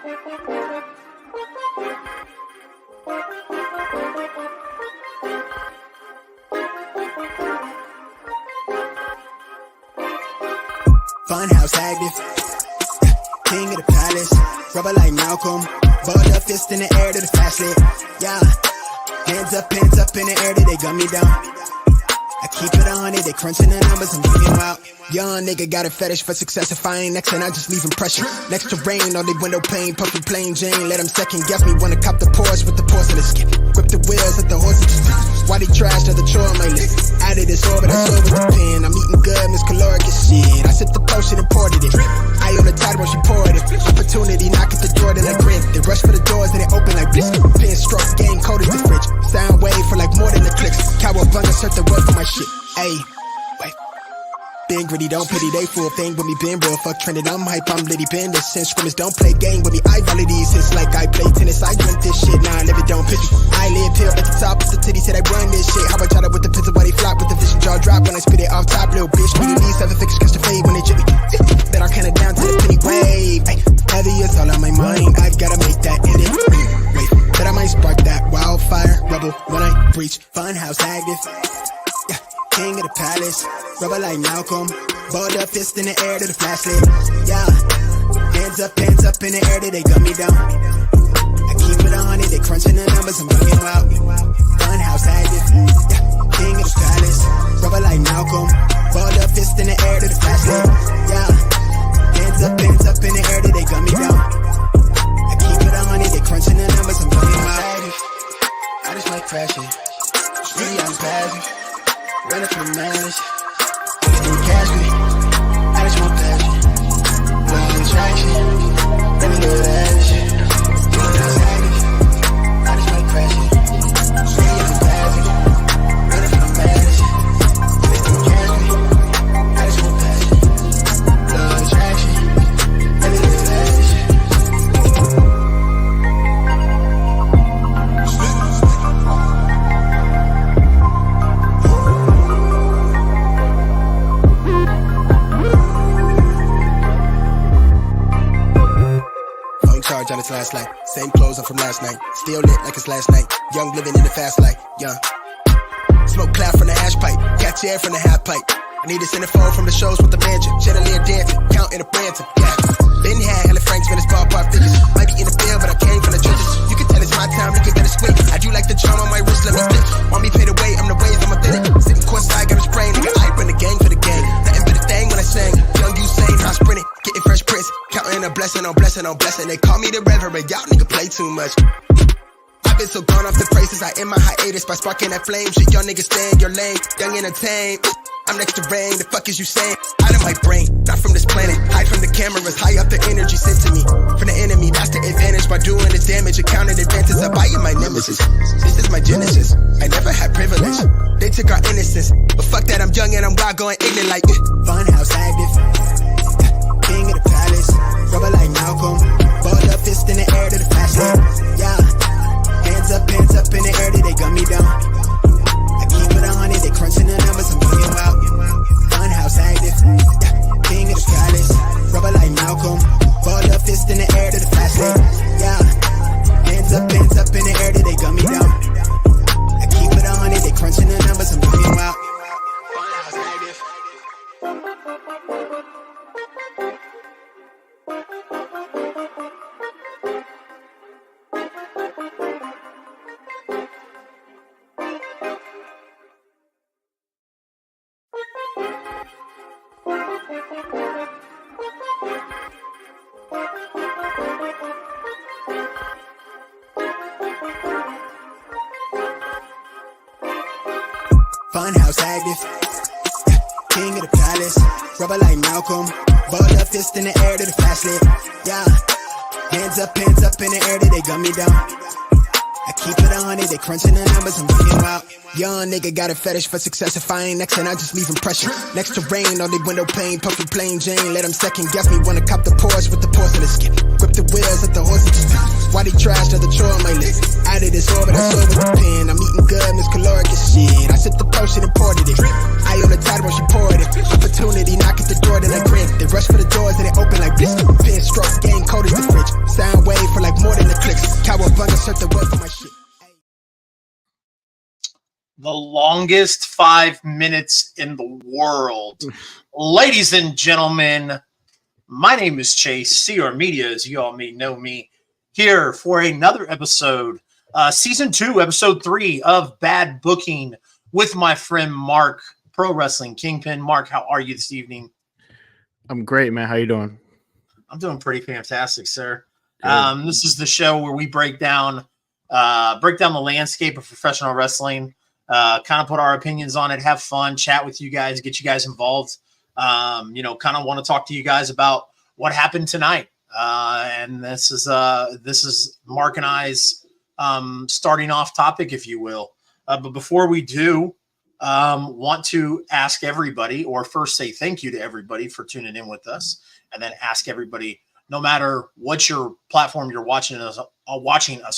Funhouse active, king of the palace, rubber like Malcolm, balled up fist in the air to the fast lit, yeah, hands up in the air till they gun me down, I keep it on it, they crunching the numbers, I'm getting wild, young nigga got a fetish for success, if I ain't next and I just leave impression, next to rain on the window pane, puffy plain Jane, let them second guess me, wanna cop the Porsche with the porcelain skin, grip the wheels, let the horses why they trash another chore on my list? Added this orbit, I saw with the pen. I'm eating good, Miss Caloric as shit. I sipped the potion and poured it in. I on the tide when she poured it. Opportunity, knock at the door, then I grin. They rush for the doors, then they open like bliss. Pin stroke, game coded the fridge. Sound wave for like more than the clicks. Cowabunga, search the world for my shit. Ayy, wait. Been gritty, don't pity, they full thing with me, been real, fuck trending, I'm hype, I'm litty, been this since scrimmage, don't play game with me, I volley these hits like I play tennis, I drink this shit, now I live it, don't pity, I live here at the top of the titty, said I run this shit, how I try to with the pistol, why they flop with the vision, jaw drop when I spit it off top, little bitch, we need 7 figures, catch the fade when they jitty, bet I count it down to the penny wave, ay, heavy is all on my mind, I gotta make that edit, wait, bet I might spark that wildfire, rebel, when I breach, Funhouse active, yeah, king of the palace, rubber like Malcolm, balled up fist in the air to the flashlight, yeah, hands up in the air till they gun me down, I keep it on it, they crunching the numbers, I'm getting wild, Funhouse active, yeah, king of the palace, rubber like Malcolm, balled up fist in the air to the flashlight, yeah, hands up in the air till they gun me down, I keep it on it, they crunching the numbers, I'm getting wild, I just like crashing, really I'm passing, running from the madness. Catch me, I just want passion, love attraction, let me know that shit. I just like crashing, really I'm passing, running from the madness. Catch me, I just want passion, love attraction, let me know that shit. Charge on its last light, same clothes I'm from last night, still lit like it's last night, young living in the fast life, young. Smoke cloud from the ash pipe, catch air from the half pipe. I need a centerfold from the shows with the mansion, chandelier dancing, counting a Branson, yeah. Been had hella Franks, man, it's ballpark figures. Might be in the field, but I came from the trenches. You can tell it's my time, looking better squint. I do like the charm on my wrist, let me flip. Want me pay the way, I'm the wave, I'm authentic. Sitting courtside, got a sprain, nigga, I bring the gang for the gang. Nothing but a thing when I sang, young Usain, I sprinting, getting fresh prints. Counting a blessing on blessing on blessing. They call me the reverend, y'all nigga play too much. I've been so gone off the praises, I end my hiatus by sparking that flame. Shit, y'all niggas stay in your lane, young entertained. I'm next to rain, the fuck is you saying? Out of my brain, not from this planet. Hide from the cameras, high up the energy sent to me. From the enemy, that's the advantage. By doing this damage, accounted advances. I buy you my nemesis. This is my genesis. I never had privilege. They took our innocence, but fuck that, I'm young and I'm wild, going ignorant like Funhouse active, king of the palace, rubber like Malcolm, balled up fist in the air to the flashlight, yeah, hands up in the air till they gun me down, I keep it on it, they crunching the numbers, I'm getting wild, Funhouse active, yeah, king of the palace, rubber like Malcolm, balled up fist in the air to the flashlight, yeah, hands up in the air till they gun me down, I keep it on it, they crunching the numbers, I'm getting wild, Funhouse active. Funhouse active, king of the palace, rubber like Malcolm, balled up fist in the air to the flashlight, yeah, hands up in the air till they gun me down, I keep it on it, they crunching the numbers, I'm getting wild, young nigga got a fetish for success, if I ain't next and I just leave impression, next to rain on the window pane, puffy plain Jane, let them second guess me, wanna cop the Porsche with the porcelain skin, grip the wheels, let the horses why they trash another chore on my list, added this orbit, I saw with the pen, I'm eating good, Miss Caloric as shit, I sip the close, shit imported it. I on the tide when she poured it. Opportunity, knock at the door, then I grin. They rush for the doors and they open like this. Pin stroke, game cold as the fridge. Sound wave for like more than the clicks. Cowabunga, search the word for my shit. The longest 5 minutes in the world. Ladies and gentlemen, my name is Chase, CR Media, as you all may know me, here for another episode, Season 2, Episode 3 of Bad Booking with my friend Mark, Pro Wrestling Kingpin. Mark, how are you this evening? I'm great, man. How you doing? I'm doing pretty fantastic, sir. This is the show where we break down the landscape of professional wrestling, kind of put our opinions on it, have fun, chat with you guys, get you guys involved. Kind of want to talk to you guys about what happened tonight. And this is Mark and I's starting off topic, if you will. But before we do, want to ask everybody, or first say thank you to everybody for tuning in with us, and then ask everybody, no matter what your platform you're watching us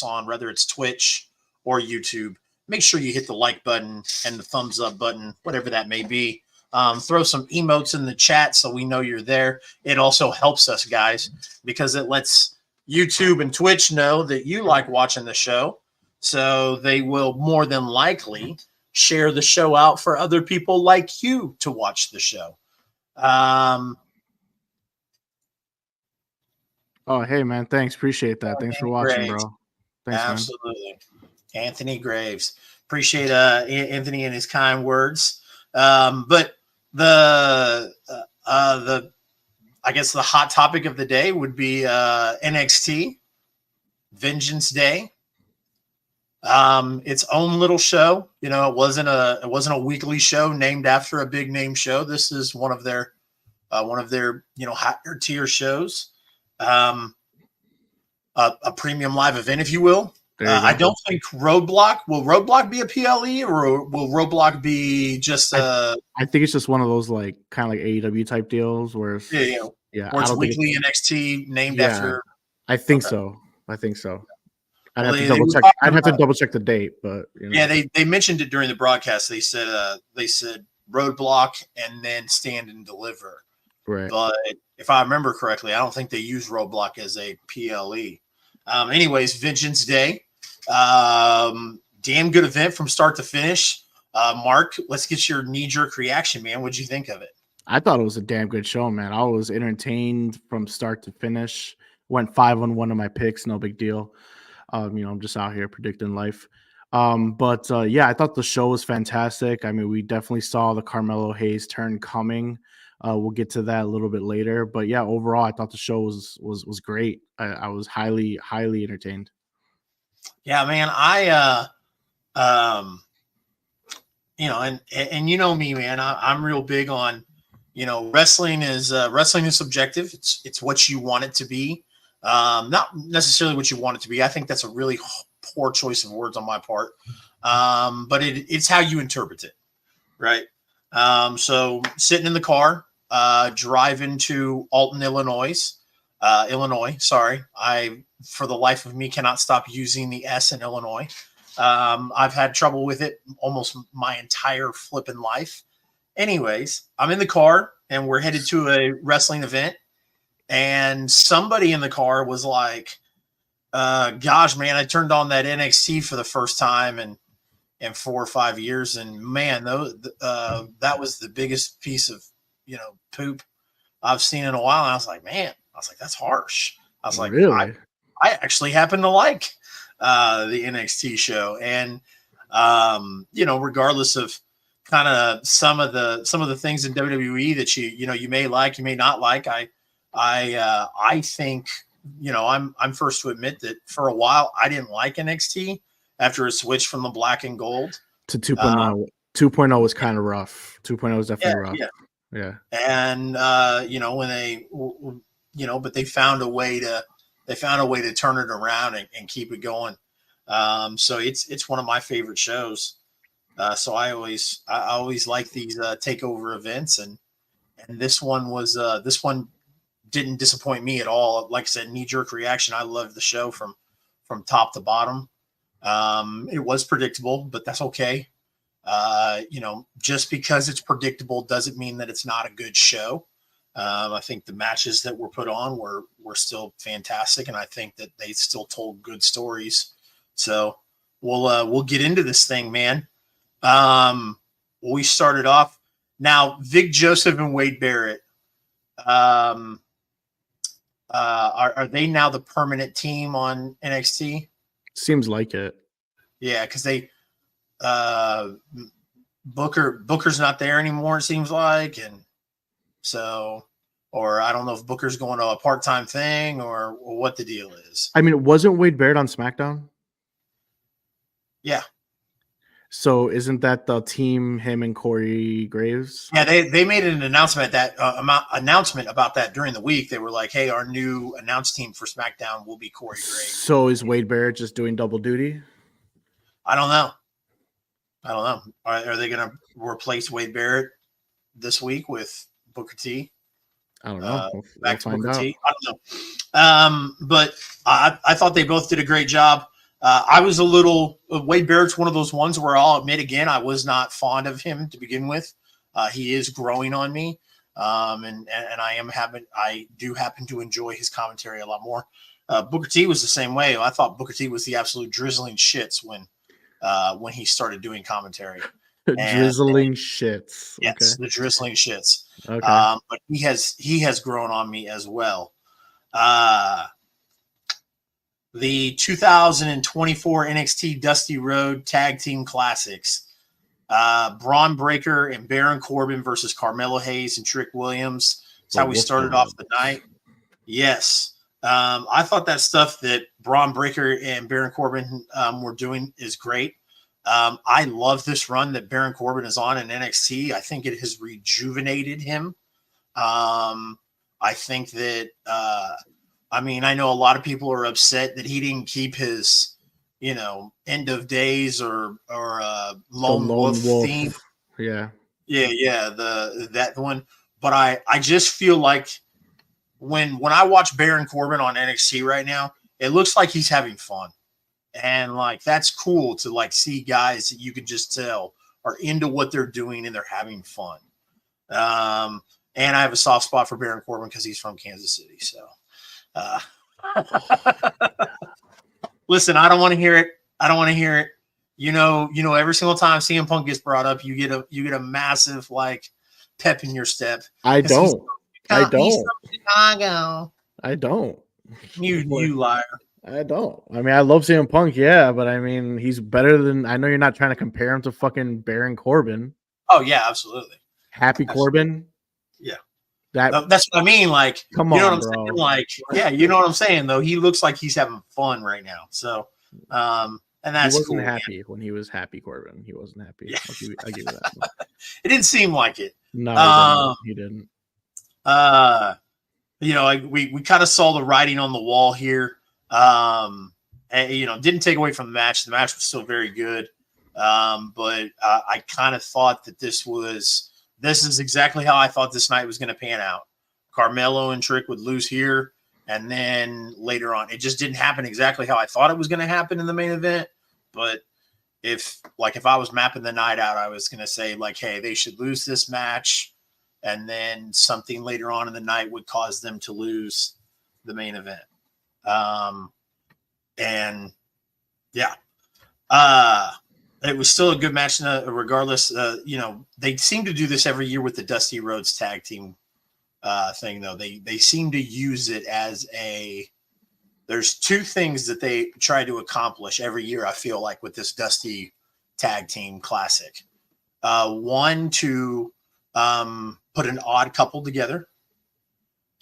on, whether it's Twitch or YouTube, make sure you hit the like button and the thumbs up button, whatever that may be. Throw some emotes in the chat so we know you're there. It also helps us, guys, because it lets YouTube and Twitch know that you like watching the show. So they will more than likely share the show out for other people like you to watch the show. Oh, hey, man. Thanks. Appreciate that. Thanks for watching, Graves. bro. Thanks, Absolutely. Man. Anthony Graves. Appreciate Anthony and his kind words. But the I guess the hot topic of the day would be NXT Vengeance Day. Its own little show. You know, it wasn't a weekly show named after a big name show. This is one of their higher tier shows. A premium live event, if you will. I don't think Roadblock will be a PLE, or will Roadblock be just I think it's just one of those like kind of like AEW type deals where it's, where it's weekly NXT named after. I think so. I'd have to double check. I'd have to double check the date, but they mentioned it during the broadcast. They said Roadblock and then Stand and Deliver. Right. But if I remember correctly, I don't think they use Roadblock as a PLE. Anyways, Vengeance Day. Damn good event from start to finish. Mark, let's get your knee-jerk reaction, man. What'd you think of it? I thought it was a damn good show, man. I was entertained from start to finish. Went 5 on one of my picks, no big deal. I'm just out here predicting life. But I thought the show was fantastic. I mean, we definitely saw the Carmelo Hayes turn coming. We'll get to that a little bit later. But yeah, overall, I thought the show was great. I was highly, highly entertained. Yeah, man. And you know me, man. I'm real big on, wrestling is subjective. It's what you want it to be. Not necessarily what you want it to be. I think that's a really poor choice of words on my part. But it's how you interpret it, right? So sitting in the car, driving to Alton, Illinois. Sorry. I, for the life of me, cannot stop using the S in Illinois. I've had trouble with it almost my entire flipping life. Anyways, I'm in the car and we're headed to a wrestling event. And somebody in the car was like, gosh, man, I turned on that NXT for the first time in 4 or 5 years. And man, that was the biggest piece of, poop I've seen in a while. And I was like, that's harsh. I was like, really? I actually happen to like the NXT show. And, regardless of kind of some of the things in WWE that you may like, you may not like, I think, I'm first to admit that for a while I didn't like NXT after it switched from the black and gold to 2.0. 2.0 was kind of rough. 2.0 was definitely rough. Yeah. And when but they found a way to turn it around and keep it going. So it's one of my favorite shows. So I always like these takeover events, and this one didn't disappoint me at all. Like I said, knee-jerk reaction. I loved the show from top to bottom. It was predictable, but that's okay. Just because it's predictable doesn't mean that it's not a good show. I think the matches that were put on were still fantastic, and I think that they still told good stories. So we'll get into this thing, man. We started off now. Vic Joseph and Wade Barrett. Are they now the permanent team on NXT? Seems like it. Yeah, because they Booker's not there anymore. It seems like, and so, or I don't know if Booker's going to a part-time thing or what the deal is. I mean, wasn't Wade Barrett on SmackDown? Yeah. So isn't that the team, him and Corey Graves? Yeah, they made an announcement about that during the week. They were like, "Hey, our new announce team for SmackDown will be Corey Graves." So is Wade Barrett just doing double duty? I don't know. Are they going to replace Wade Barrett this week with Booker T? I don't know. Back to Booker T. I don't know. But I thought they both did a great job. I was a little Wade Barrett's one of those ones where I'll admit again I was not fond of him to begin with. He is growing on me, and I do happen to enjoy his commentary a lot more. Booker T was the same way. I thought Booker T was the absolute drizzling shits when he started doing commentary. Drizzling shits. Yes, okay. The drizzling shits. Okay. But he has grown on me as well. The 2024 NXT Dusty Road Tag Team Classics. Braun Breaker and Baron Corbin versus Carmelo Hayes and Trick Williams. That's how we started off the night. Yes. I thought that stuff that Braun Breaker and Baron Corbin were doing is great. I love this run that Baron Corbin is on in NXT. I think it has rejuvenated him. I think that I know a lot of people are upset that he didn't keep his, end of days or lone wolf theme. Yeah. Yeah. That one. But I just feel like when I watch Baron Corbin on NXT right now, it looks like he's having fun. And like, that's cool to like see guys that you can just tell are into what they're doing and they're having fun. And I have a soft spot for Baron Corbin because he's from Kansas City. So, listen, I don't want to hear it. Every single time CM Punk gets brought up, you get a massive like pep in your step. I don't. He's from Chicago. I don't. You liar. I don't. I mean, I love CM Punk, yeah, but I mean, he's better than. I know you're not trying to compare him to fucking Baron Corbin. Oh yeah, absolutely. Happy Corbin. Yeah. That's what I mean. Like, come on, you know what I'm bro. saying? Like, yeah, you know what I'm saying, though. He looks like he's having fun right now. So, and that's he wasn't cool, happy when he was Happy Corbin. He wasn't happy. Yeah. I'll give you that. It didn't seem like it. No, he didn't. We kind of saw the writing on the wall here. And, didn't take away from the match. The match was still very good. But I kind of thought that this is exactly how I thought this night was going to pan out. Carmelo and Trick would lose here, and then later on, it just didn't happen exactly how I thought it was going to happen in the main event. But if I was mapping the night out, I was going to say like, hey, they should lose this match, and then something later on in the night would cause them to lose the main event. It was still a good match regardless. They seem to do this every year with the Dusty Rhodes tag team thing, though. They seem to use it as there's two things that they try to accomplish every year, I feel like, with this Dusty tag team classic. One, to put an odd couple together,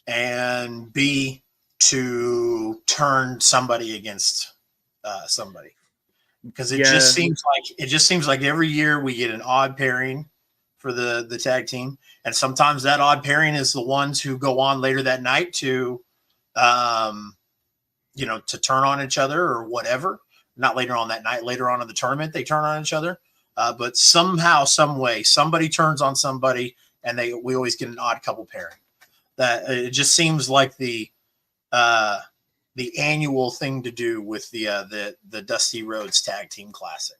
and B, to turn somebody against somebody. Because it just seems like every year we get an odd pairing for the tag team, and sometimes that odd pairing is the ones who go on later that night to turn on each other or whatever. Not later on that night, later on in the tournament they turn on each other. But somehow, some way, somebody turns on somebody, and we always get an odd couple pairing. That it just seems like the annual thing to do with the Dusty Rhodes Tag Team Classic.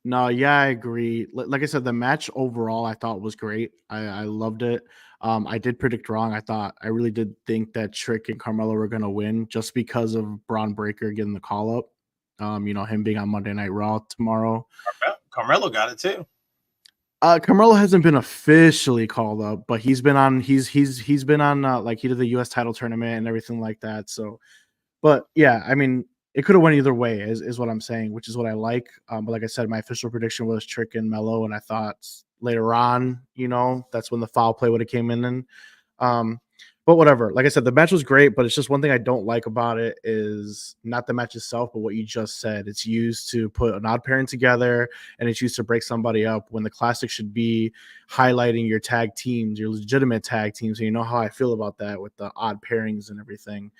No, yeah, I agree. Like I said, the match overall I thought was great. I loved it. I did predict wrong. I really did think that Trick and Carmelo were gonna win just because of Braun Breaker getting the call up. Him being on Monday Night Raw tomorrow. Carmelo got it too. Carmelo hasn't been officially called up, but he's been on. He's been on like he did the U.S. title tournament and everything like that. So, but yeah, I mean, it could have went either way, is what I'm saying, which is what I like. But like I said, my official prediction was Trick and Mello, and I thought later on, that's when the foul play would have came in. And but whatever. Like I said, the match was great, but it's just one thing I don't like about it is not the match itself, but what you just said. It's used to put an odd pairing together, and it's used to break somebody up when the classic should be highlighting your tag teams, your legitimate tag teams. And you know how I feel about that with the odd pairings and everything.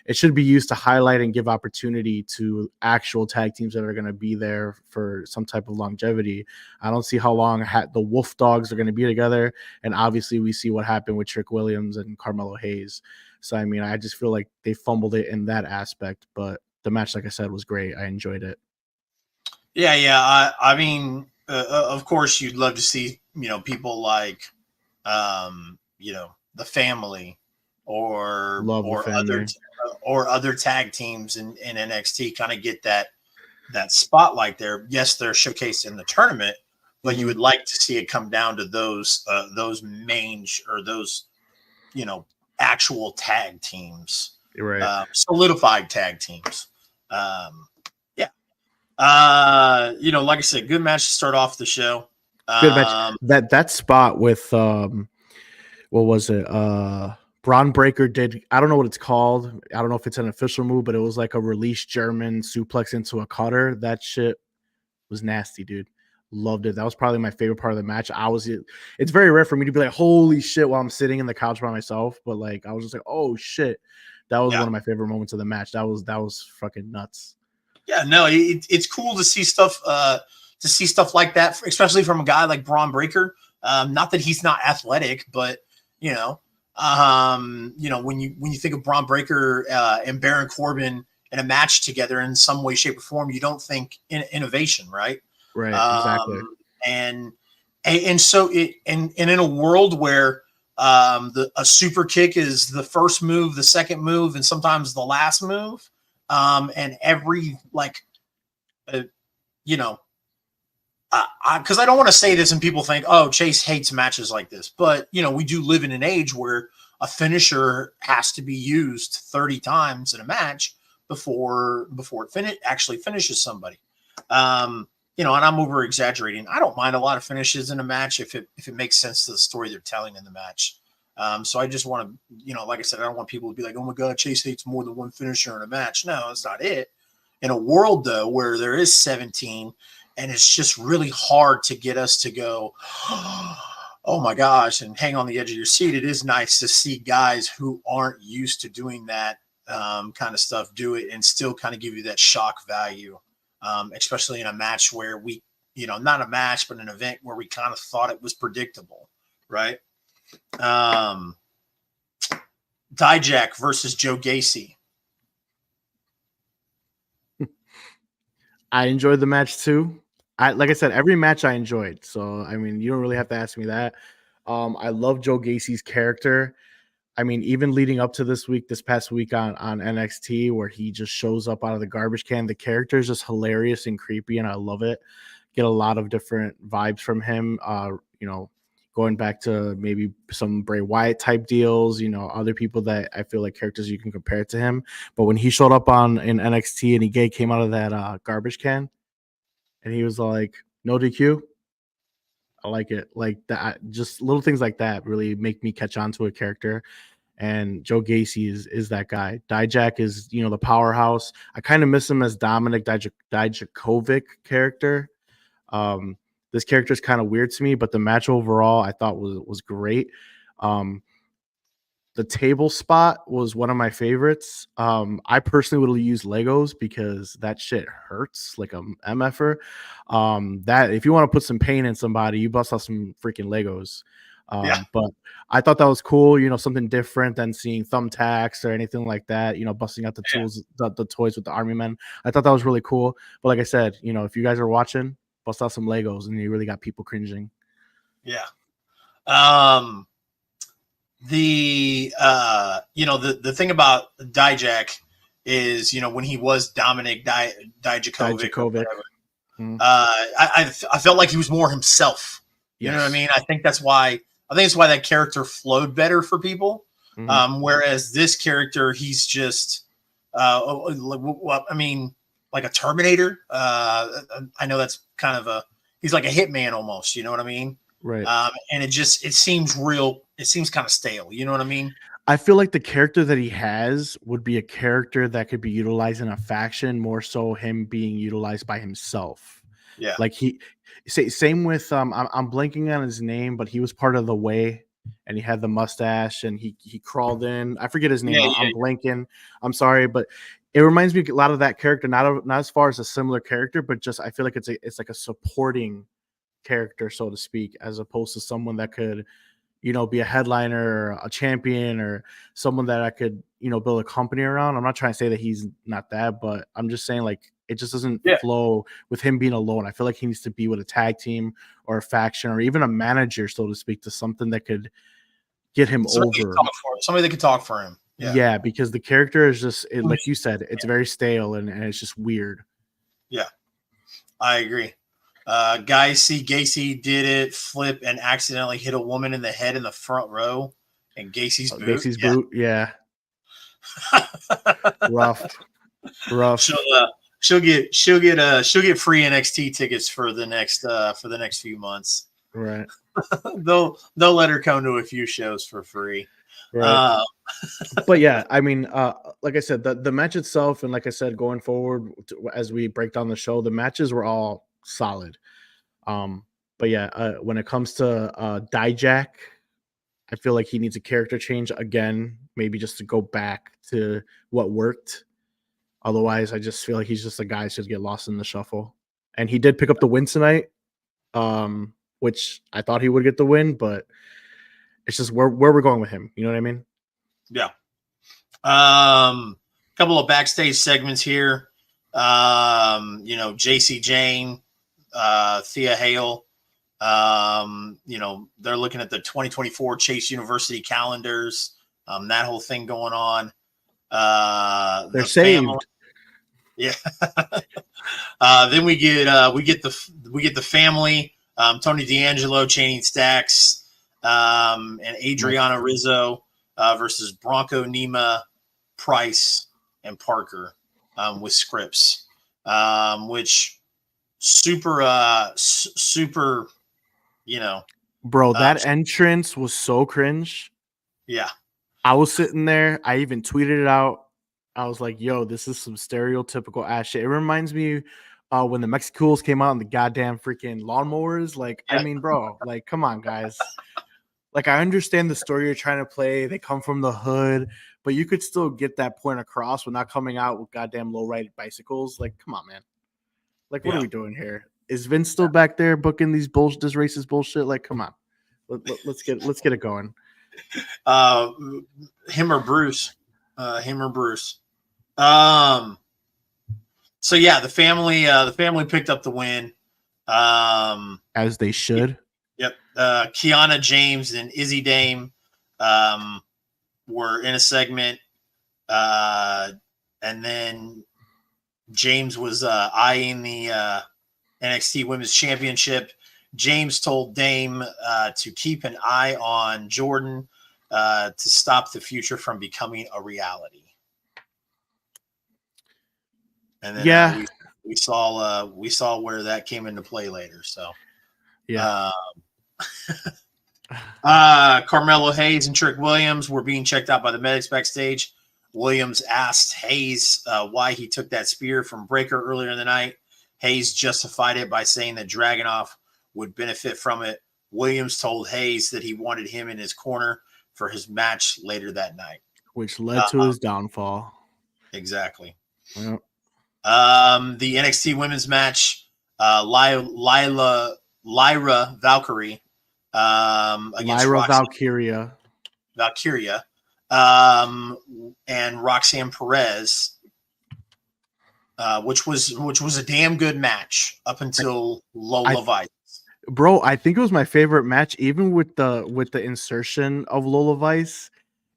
It should be used to highlight and give opportunity to actual tag teams that are going to be there for some type of longevity. I don't see how long the Wolf Dogs are going to be together. And obviously we see what happened with Trick Williams and Carmelo Hayes. So, I mean, I just feel like they fumbled it in that aspect, but the match, like I said, was great. I enjoyed it. Yeah. I mean, of course you'd love to see, people like, the family or other tag teams in NXT kind of get that spotlight there. Yes, they're showcased in the tournament, but you would like to see it come down to those main or those, actual tag teams, right? Solidified tag teams. Yeah. Like I said, good match to start off the show. Good match. That spot with what was it? Braun Breaker did, I don't know what it's called. I don't know if it's an official move, but it was like a release German suplex into a cutter. That shit was nasty, dude. Loved it. That was probably my favorite part of the match. It's very rare for me to be like, holy shit, while I'm sitting in the couch by myself. But like, I was just like, oh shit. That was one of my favorite moments of the match. That was fucking nuts. Yeah, no, it's cool to see stuff like that, especially from a guy like Braun Breaker. Not that he's not athletic, but when you think of Braun Breaker and Baron Corbin in a match together in some way, shape, or form, you don't think innovation, right? Right, exactly. And so in a world where a super kick is the first move, the second move, and sometimes the last move, and every because I don't want to say this and people think, oh, Chase hates matches like this. But, we do live in an age where a finisher has to be used 30 times in a match before it actually finishes somebody. And I'm over exaggerating. I don't mind a lot of finishes in a match if it makes sense to the story they're telling in the match. So I just want to, like I said, I don't want people to be like, oh my God, Chase hates more than one finisher in a match. No, that's not it. In a world, though, where there is 17 and it's just really hard to get us to go, oh my gosh, and hang on the edge of your seat. It is nice to see guys who aren't used to doing that kind of stuff do it and still kind of give you that shock value, especially in a match where we, not a match, but an event where we kind of thought it was predictable, right? Dijak versus Joe Gacy. I enjoyed the match too. Like I said, every match I enjoyed. So, I mean, you don't really have to ask me that. I love Joe Gacy's character. I mean, even leading up to this past week on NXT, where he just shows up out of the garbage can, the character is just hilarious and creepy, and I love it. Get a lot of different vibes from him. Going back to maybe some Bray Wyatt type deals, other people that I feel like characters you can compare to him. But when he showed up in NXT and he came out of that garbage can, and he was like, no DQ. I like it. Like that, just little things like that really make me catch on to a character. And Joe Gacy is that guy. Dijak is, the powerhouse. I kind of miss him as Dominic Dijakovic character. This character is kind of weird to me, but the match overall I thought was great. The table spot was one of my favorites. I personally would use Legos because that shit hurts like a MFer. That if you want to put some pain in somebody, you bust out some freaking Legos. But I thought that was cool, something different than seeing thumbtacks or anything like that, busting out the tools, the toys with the army men. I thought that was really cool. But like I said, if you guys are watching, bust out some Legos, and you really got people cringing. Yeah. The ththing about Dijak is, when he was Dominic Dijakovic or whatever, I felt like he was more himself. You know what I mean? I think that's why that character flowed better for people. Whereas this character, he's just like a Terminator. I know that's kind of he's like a hitman almost, you know what I mean? Right. And it seems real. It seems kind of stale. You know what I mean? I feel like the character that he has would be a character that could be utilized in a faction, more so him being utilized by himself. Yeah. Like same with I'm blanking on his name, but he was part of the Way, and he had the mustache, and he crawled in. I forget his name. I'm blanking. I'm sorry, but it reminds me a lot of that character. Not as far as a similar character, but just I feel like it's like a supporting character, so to speak, as opposed to someone that could, be a headliner or a champion or someone that I could, build a company around. I'm not trying to say that he's not that, but I'm just saying like it just doesn't flow with him being alone. I feel like he needs to be with a tag team or a faction or even a manager, so to speak, to something that could get him over. Somebody that could talk for him. Yeah, because the character is just like you said, it's very stale and it's just weird. Yeah, I agree. Gacy did it, flip, and accidentally hit a woman in the head in the front row. And Gacy's boot. Yeah. Rough. She'll get free NXT tickets for the next few months. Right. they'll let her come to a few shows for free. Right. But yeah, I mean, like I said, the match itself, and like I said, going forward as we break down the show, the matches were all solid. But yeah, when it comes to Dijak, I feel like he needs a character change again, maybe just to go back to what worked. Otherwise, I just feel like he's just a guy who should get lost in the shuffle. And he did pick up the win tonight, which I thought he would get the win, but it's just where we're going with him. You know what I mean? Yeah. Couple of backstage segments here. JC Jane, Thea Hale. They're looking at the 2024 Chase University calendars. That whole thing going on. They're saved. Family. Yeah. Then we get the family. Tony D'Angelo, Channing Stacks, and Adriana Rizzo versus Bronco Nima, Price, and Parker with scripts, which super, bro, that entrance was so cringe. Yeah. I was sitting there. I even tweeted it out. I was like, yo, this is some stereotypical ass shit. It reminds me when the Mexicools came out in the goddamn freaking lawnmowers. Like, yeah. I mean, bro, like, come on, guys. Like, I understand the story you're trying to play. They come from the hood, but you could still get that point across without coming out with goddamn low-rided bicycles. Like, come on, man. Like, what are we doing here? Is Vince still back there booking this racist bullshit? Like, come on. Let's get it going. Him or Bruce. So yeah, the family picked up the win. As they should. Yep. Kiana James and Izzy Dame were in a segment. And then James was eyeing the NXT Women's Championship. James told Dame to keep an eye on Jordan to stop the future from becoming a reality. And then we saw where that came into play later. So yeah. Carmelo Hayes and Trick Williams were being checked out by the medics backstage. Williams asked Hayes why he took that spear from Breaker earlier in the night. Hayes justified it by saying that Dragunov would benefit from it. Williams told Hayes that he wanted him in his corner for his match later that night, which led to his downfall. Exactly. Yep. The NXT women's match, Lyra Valkyrie against Valkyria, and Roxanne Perez which was a damn good match up until Lola Vice. Bro, I think it was my favorite match, even with the insertion of Lola Vice.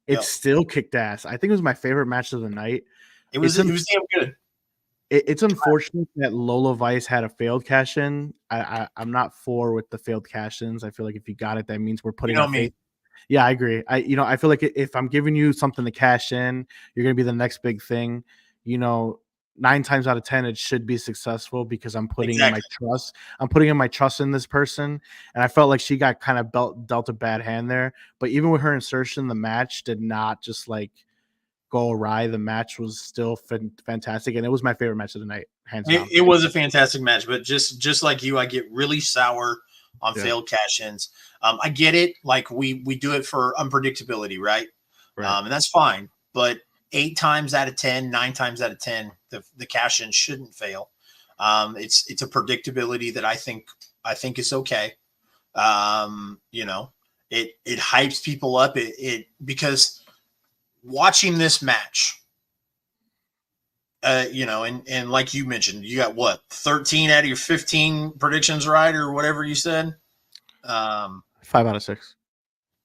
It still kicked ass. I think it was my favorite match of the night. It was damn good. It's unfortunate that Lola Vice had a failed cash in. I'm not for with the failed cash ins. I feel like if you got it, that means we're putting our faith. Yeah, I agree. I feel like if I'm giving you something to cash in, you're gonna be the next big thing. 9 times out of 10, it should be successful because I'm putting in my trust. I'm putting in my trust in this person, and I felt like she got kind of dealt a bad hand there. But even with her insertion, the match did not just like go awry. The match was still fantastic, and it was my favorite match of the night, hands down. It was a fantastic match, but just like you, I get really sour on failed cash-ins. I get it. Like we do it for unpredictability, right? And that's fine. But 8 times out of 10, 9 times out of 10, the cash-in shouldn't fail. It's a predictability that I think is okay. It hypes people up. Because watching this match, and like you mentioned, you got what, 13 out of your 15 predictions right, or whatever you said. 5 out of 6.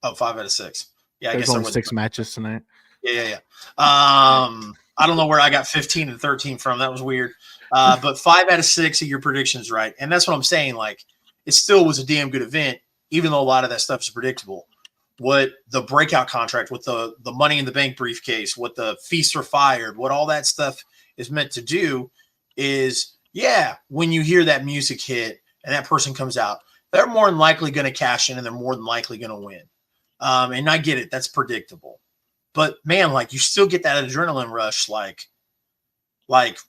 Oh, 5 out of 6. Yeah, I guess only 6 matches tonight. Yeah. I don't know where I got 15 and 13 from. That was weird. But 5 out of 6 of your predictions right, and that's what I'm saying. Like, it still was a damn good event, even though a lot of that stuff is predictable. What the breakout contract, with the Money in the Bank briefcase, what the Feast or Fired, what all that stuff is meant to do is, when you hear that music hit and that person comes out, they're more than likely going to cash in and they're more than likely going to win. And I get it. That's predictable. But man, like, you still get that adrenaline rush. Like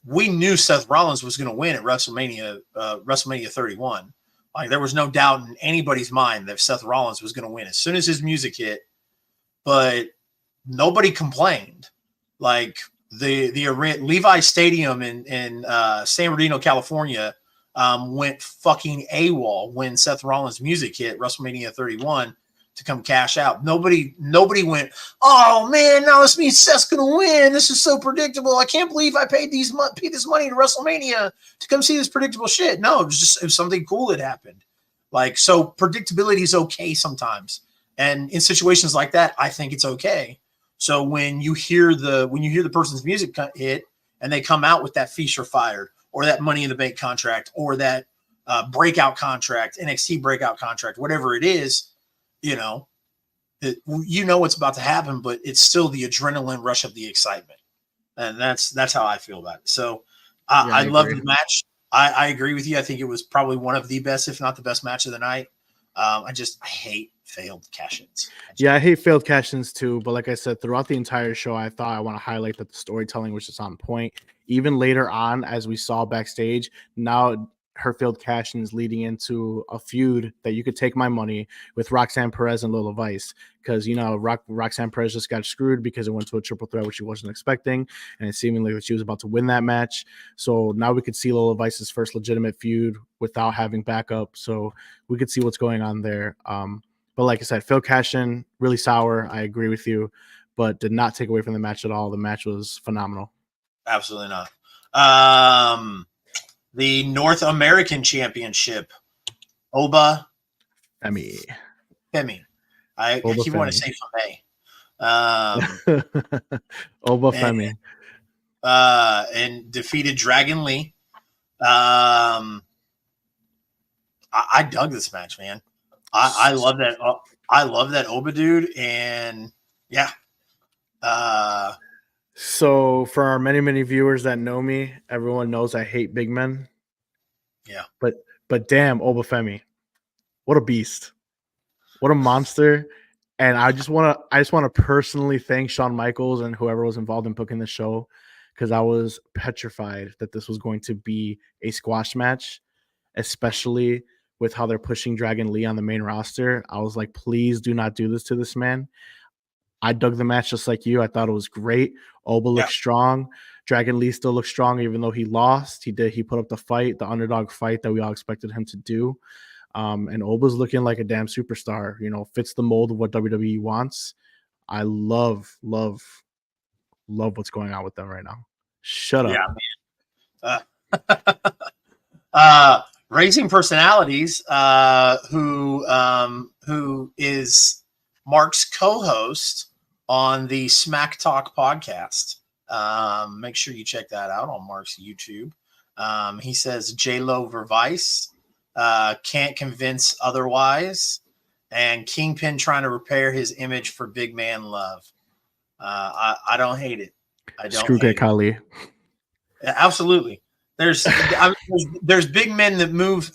we knew Seth Rollins was going to win at WrestleMania 31. Like, there was no doubt in anybody's mind that Seth Rollins was going to win as soon as his music hit. But nobody complained. Like, the Levi Stadium in San Bernardino, California, went fucking AWOL when Seth Rollins' music hit WrestleMania 31 to come cash out. Nobody went, oh man, now this means Seth's gonna win. This is so predictable. I can't believe I paid this money to WrestleMania to come see this predictable shit. No, it was something cool that happened. Like, so predictability is okay sometimes, and in situations like that, I think it's okay. So when you hear the person's music hit and they come out with that Feast or Fired, or that Money in the Bank contract, or that breakout contract, NXT breakout contract, whatever it is, what's about to happen, but it's still the adrenaline rush of the excitement. And that's how I feel about it. So I love the match. I agree with you. I think it was probably one of the best, if not the best match of the night. I hate failed cash-ins. I hate failed cash-ins too. But like I said, throughout the entire show, I thought I want to highlight that the storytelling was just on point. Even later on, as we saw backstage, now her failed cash-ins leading into a feud that you could take my money with Roxanne Perez and Lola Vice, because Roxanne Perez just got screwed because it went to a triple threat, which she wasn't expecting, and it seemingly like she was about to win that match. So now we could see Lola Vice's first legitimate feud without having backup. So we could see what's going on there. But like I said, failed cash-in, really sour. I agree with you, but did not take away from the match at all. The match was phenomenal. Absolutely not. The North American Championship, Oba Femi. I keep wanting to say Femi. Oba Femi. And defeated Dragon Lee. I dug this match, man. I love that. I love that Oba dude, and so for our many viewers that know me, everyone knows I hate big men. Yeah. But damn, Oba Femi, what a beast. What a monster. And I just want to personally thank Shawn Michaels and whoever was involved in booking the show, because I was petrified that this was going to be a squash match, especially with how they're pushing Dragon Lee on the main roster. I was like, please do not do this to this man. I dug the match just like you. I thought it was great. Oba looked strong. Dragon Lee still looked strong, even though he lost. He put up the fight, the underdog fight that we all expected him to do. And Oba's looking like a damn superstar. Fits the mold of what WWE wants. I love what's going on with them right now. Shut up. Yeah, man. Uh, Raising Personalities, who is Mark's co-host on the Smack Talk podcast. Make sure you check that out on Mark's YouTube. He says J-Lo Vervice, can't convince otherwise, and Kingpin trying to repair his image for big man love. I don't hate it. I don't Screw hate Kali. it. Absolutely. There's big men that move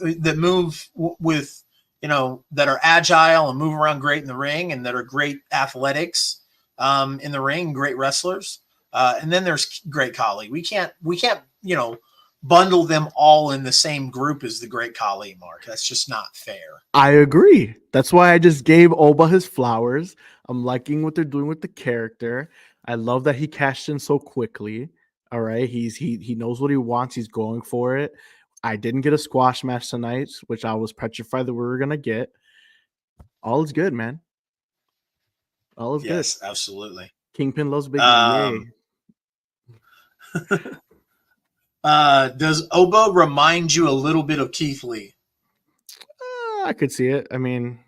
with, that are agile and move around great in the ring and that are great athletics in the ring, great wrestlers. And then there's Great Khali. We can't bundle them all in the same group as the Great Khali, Mark. That's just not fair. I agree. That's why I just gave Oba his flowers. I'm liking what they're doing with the character. I love that he cashed in so quickly. All right. He knows what he wants. He's going for it. I didn't get a squash match tonight, which I was petrified that we were gonna get. All is good, man. All is good. Yes, absolutely. Kingpin loves big man. Yay. Does Oba remind you a little bit of Keith Lee? I could see it. I mean,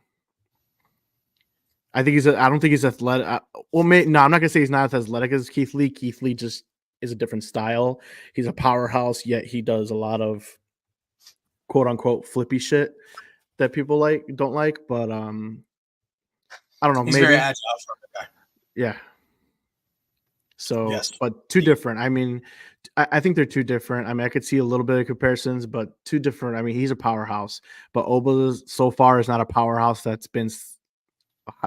I don't think he's athletic. I'm not gonna say he's not as athletic as Keith Lee. Keith Lee just is a different style. He's a powerhouse, yet he does a lot of quote unquote flippy shit that people don't like. But I don't know. He's maybe very agile for a guy. Yeah. So, Yes. But two different. I mean, I think they're two different. I mean, I could see a little bit of comparisons, but two different. I mean, he's a powerhouse, but Oba so far is not a powerhouse that's been,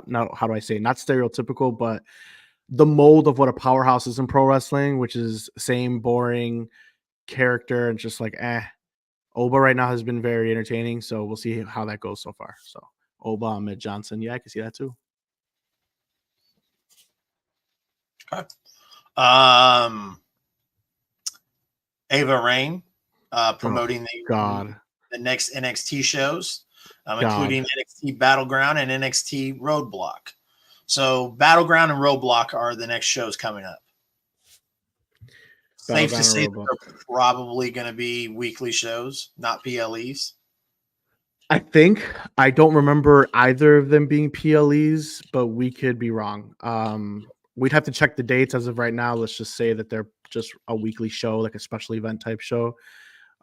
not how do I say, not stereotypical, but the mold of what a powerhouse is in pro wrestling, which is same boring character and just like Oba right now has been very entertaining, so we'll see how that goes so far. So Oba, Ahmed Johnson, yeah, I can see that too. Okay. Ava Rain, promoting the next NXT shows, including NXT Battleground and NXT Roadblock. So Battleground and Roadblock are the next shows coming up. Safe to say that they're probably going to be weekly shows, not PLEs. I don't remember either of them being PLEs, but we could be wrong. We'd have to check the dates as of right now. Let's just say that they're just a weekly show, like a special event type show.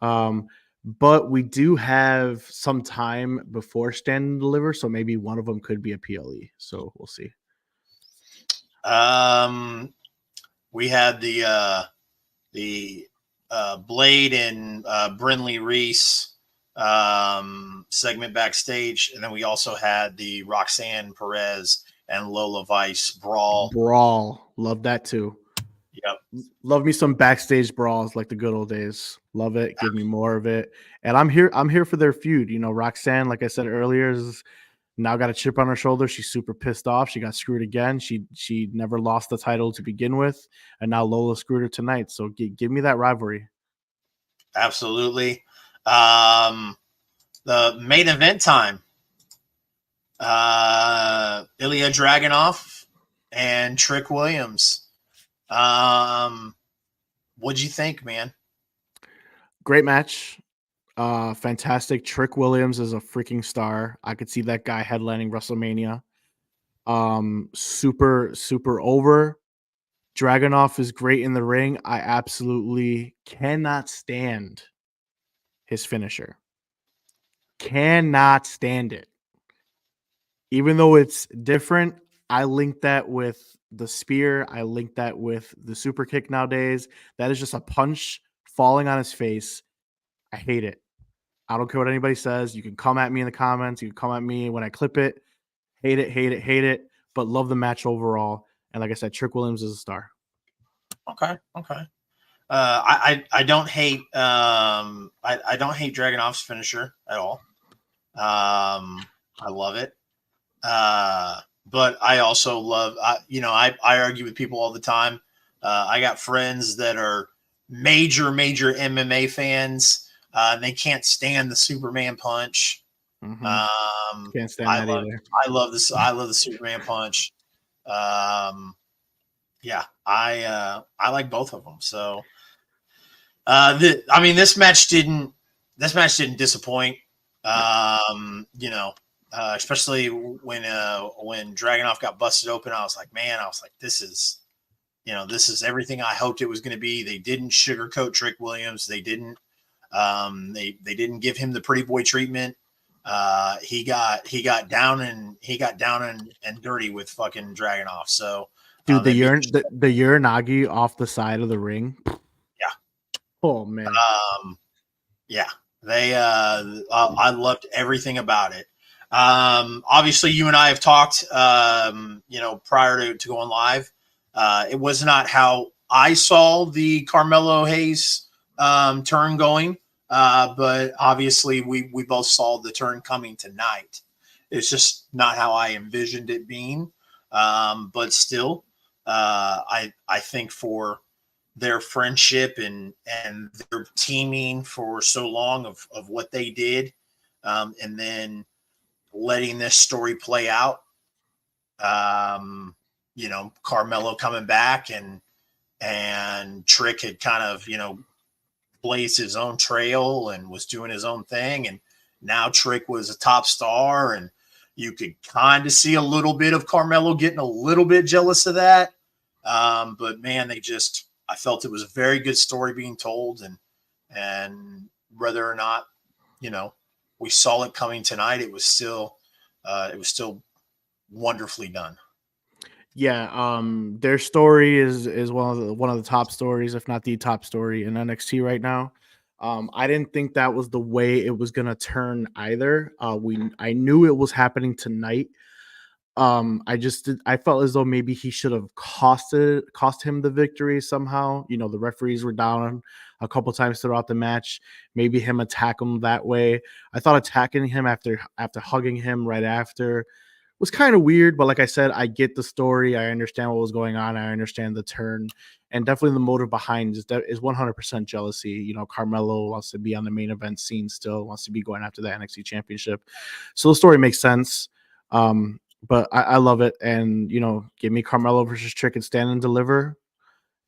But we do have some time before Stand and Deliver, so maybe one of them could be a PLE. So we'll see. We had the Blade and Brinley Reese segment backstage, and then we also had the Roxanne Perez and Lola Vice brawl. Love that too. Yep. Love me some backstage brawls like the good old days. Love it. Give me more of it. And I'm here for their feud. Roxanne, like I said earlier, is now got a chip on her shoulder. She's super pissed off. She got screwed again. She never lost the title to begin with, and now Lola screwed her tonight. So give me that rivalry. Absolutely. The main event time. Ilya Dragunov and Trick Williams. What'd you think, man? Great match. Fantastic. Trick Williams is a freaking star. I could see that guy headlining WrestleMania. Super over. Dragunov is great in the ring. I absolutely cannot stand his finisher. Cannot stand it. Even though it's different, I link that with the spear. I link that with the super kick nowadays. That is just a punch falling on his face. I hate it. I don't care what anybody says. You can come at me in the comments. You can come at me when I clip it. Hate it. But love the match overall. And like I said, Trick Williams is a star. Okay. I don't hate I don't hate Dragunov's finisher at all. I love it. But I also love, I argue with people all the time. I got friends that are major MMA fans. And they can't stand the Superman punch. Mm-hmm. Can't stand that either. I love this. I love the Superman punch. Yeah, I like both of them. So This match didn't disappoint. Especially when Dragunov got busted open, I was like, this is everything I hoped it was going to be. They didn't sugarcoat Trick Williams. They didn't give him the pretty boy treatment. He got down and dirty with fucking Dragunov. So, dude, the Uranagi off the side of the ring. Yeah. Oh man. Yeah. They I loved everything about it. Obviously, you and I have talked, prior to going live. It was not how I saw the Carmelo Hayes turn going, but obviously we both saw the turn coming tonight. It's just not how I envisioned it being, but still, I think for their friendship and their teaming for so long of what they did, and then letting this story play out. Carmelo coming back and Trick had kind of, blazed his own trail and was doing his own thing. And now Trick was a top star, and you could kind of see a little bit of Carmelo getting a little bit jealous of that. But man, I felt it was a very good story being told, and whether or not, we saw it coming tonight, it was still wonderfully done. Yeah, their story is one of the top stories, if not the top story in NXT right now. I didn't think that was the way it was gonna turn either. I knew it was happening tonight. I felt as though maybe he should have cost him the victory somehow. The referees were down a couple times throughout the match. Maybe him attack him that way. I thought attacking him after hugging him right after was kind of weird, but like I said, I get the story. I understand what was going on. I understand the turn, and definitely the motive behind is 100% jealousy. Carmelo wants to be on the main event scene still, wants to be going after the NXT championship. So the story makes sense. But I love it. And, give me Carmelo versus Trick and stand and deliver,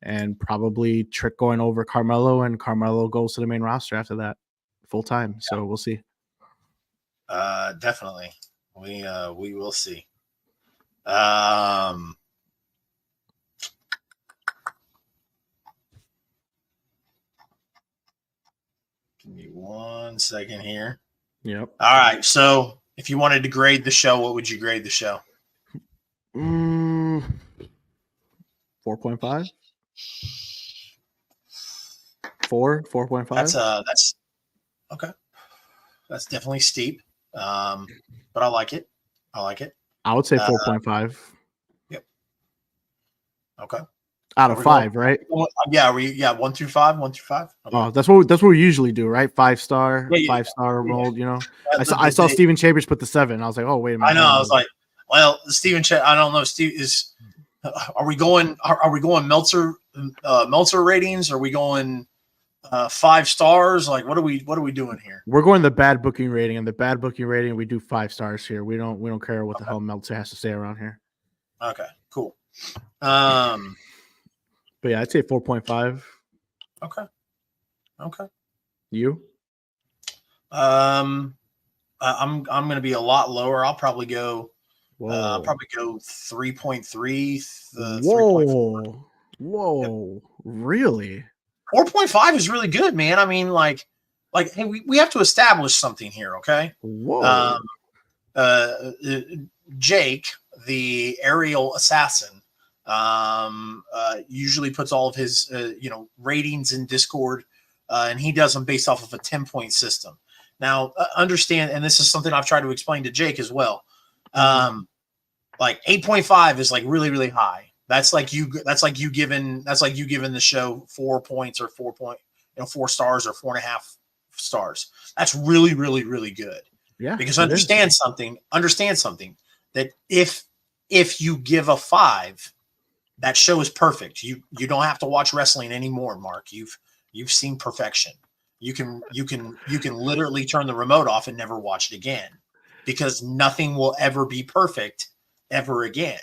and probably Trick going over Carmelo, and Carmelo goes to the main roster after that full time. So we'll see. Definitely. We will see. Give me 1 second here. Yep. All right. So if you wanted to grade the show, what would you grade the show? 4.5. 4.5. That's okay. That's definitely steep. But I like it. I would say 4.5. Yep. Okay. Out of 5, right? Yeah. 1 through 5. 1 through 5. Okay. Oh, that's what we usually do, right? 5-star, Yeah. 5-star mold. I saw Steven Chambers put the 7. I was like, oh wait a minute. I know. I was like, well, Steven. I don't know. Steve is. Are we going Meltzer ratings? Are we going 5 stars? Like, what are we doing here? We're going the bad booking rating, and the bad booking rating, we do 5 stars here. We don't care what the hell Meltzer has to say around here. Okay, cool. But yeah, I'd say 4.5. Okay. You? I'm going to be a lot lower. I'll probably go 3.3. Whoa. Really? 4.5 is really good, man. I mean, like, hey, we have to establish something here, okay? Whoa. Jake, the aerial assassin, usually puts all of his, ratings in Discord, and he does them based off of a 10-point system. Now, understand, and this is something I've tried to explain to Jake as well. Like 8.5 is like really, really high. That's like you giving the show 4 points or 4 stars or 4.5 stars. That's really, really, really good. Yeah. Because understand something that if you give a 5, that show is perfect. You don't have to watch wrestling anymore, Mark. You've seen perfection. You can literally turn the remote off and never watch it again, because nothing will ever be perfect ever again.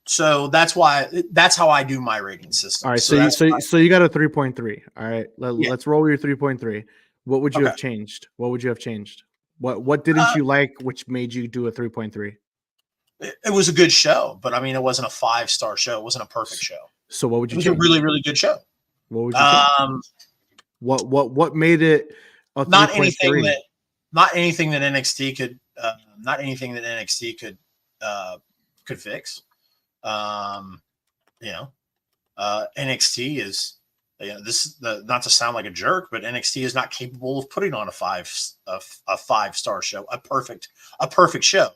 So that's how I do my rating system. All right, So so you got a 3.3. All right, Yeah. let's roll your 3.3. What would you Okay. have changed? What would you have changed? What didn't you like, which made you do a 3.3? It was a good show, but I mean, it wasn't a 5-star show. It wasn't a perfect show. So what would It you was change? a really, really good show. What would you change? What made it a 3.3? Not anything that NXT could fix. NXT is, not to sound like a jerk, but NXT is not capable of putting on a 5-star show, a perfect show,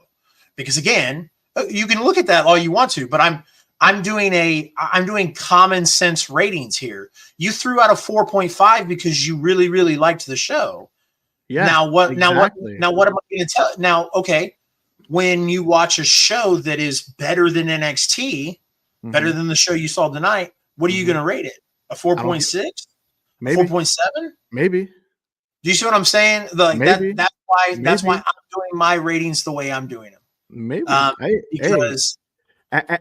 because again, you can look at that all you want to, but I'm doing common sense ratings here. You threw out a 4.5 because you really, really liked the show. Yeah. Now what? Exactly. Now what am I going to tell? Now, okay, when you watch a show that is better than NXT, better than the show you saw tonight, what are you going to rate it? A 4.6? Maybe 4.7? Maybe. Do you see what I'm saying? Maybe. That's why I'm doing my ratings the way I'm doing them. Maybe. Because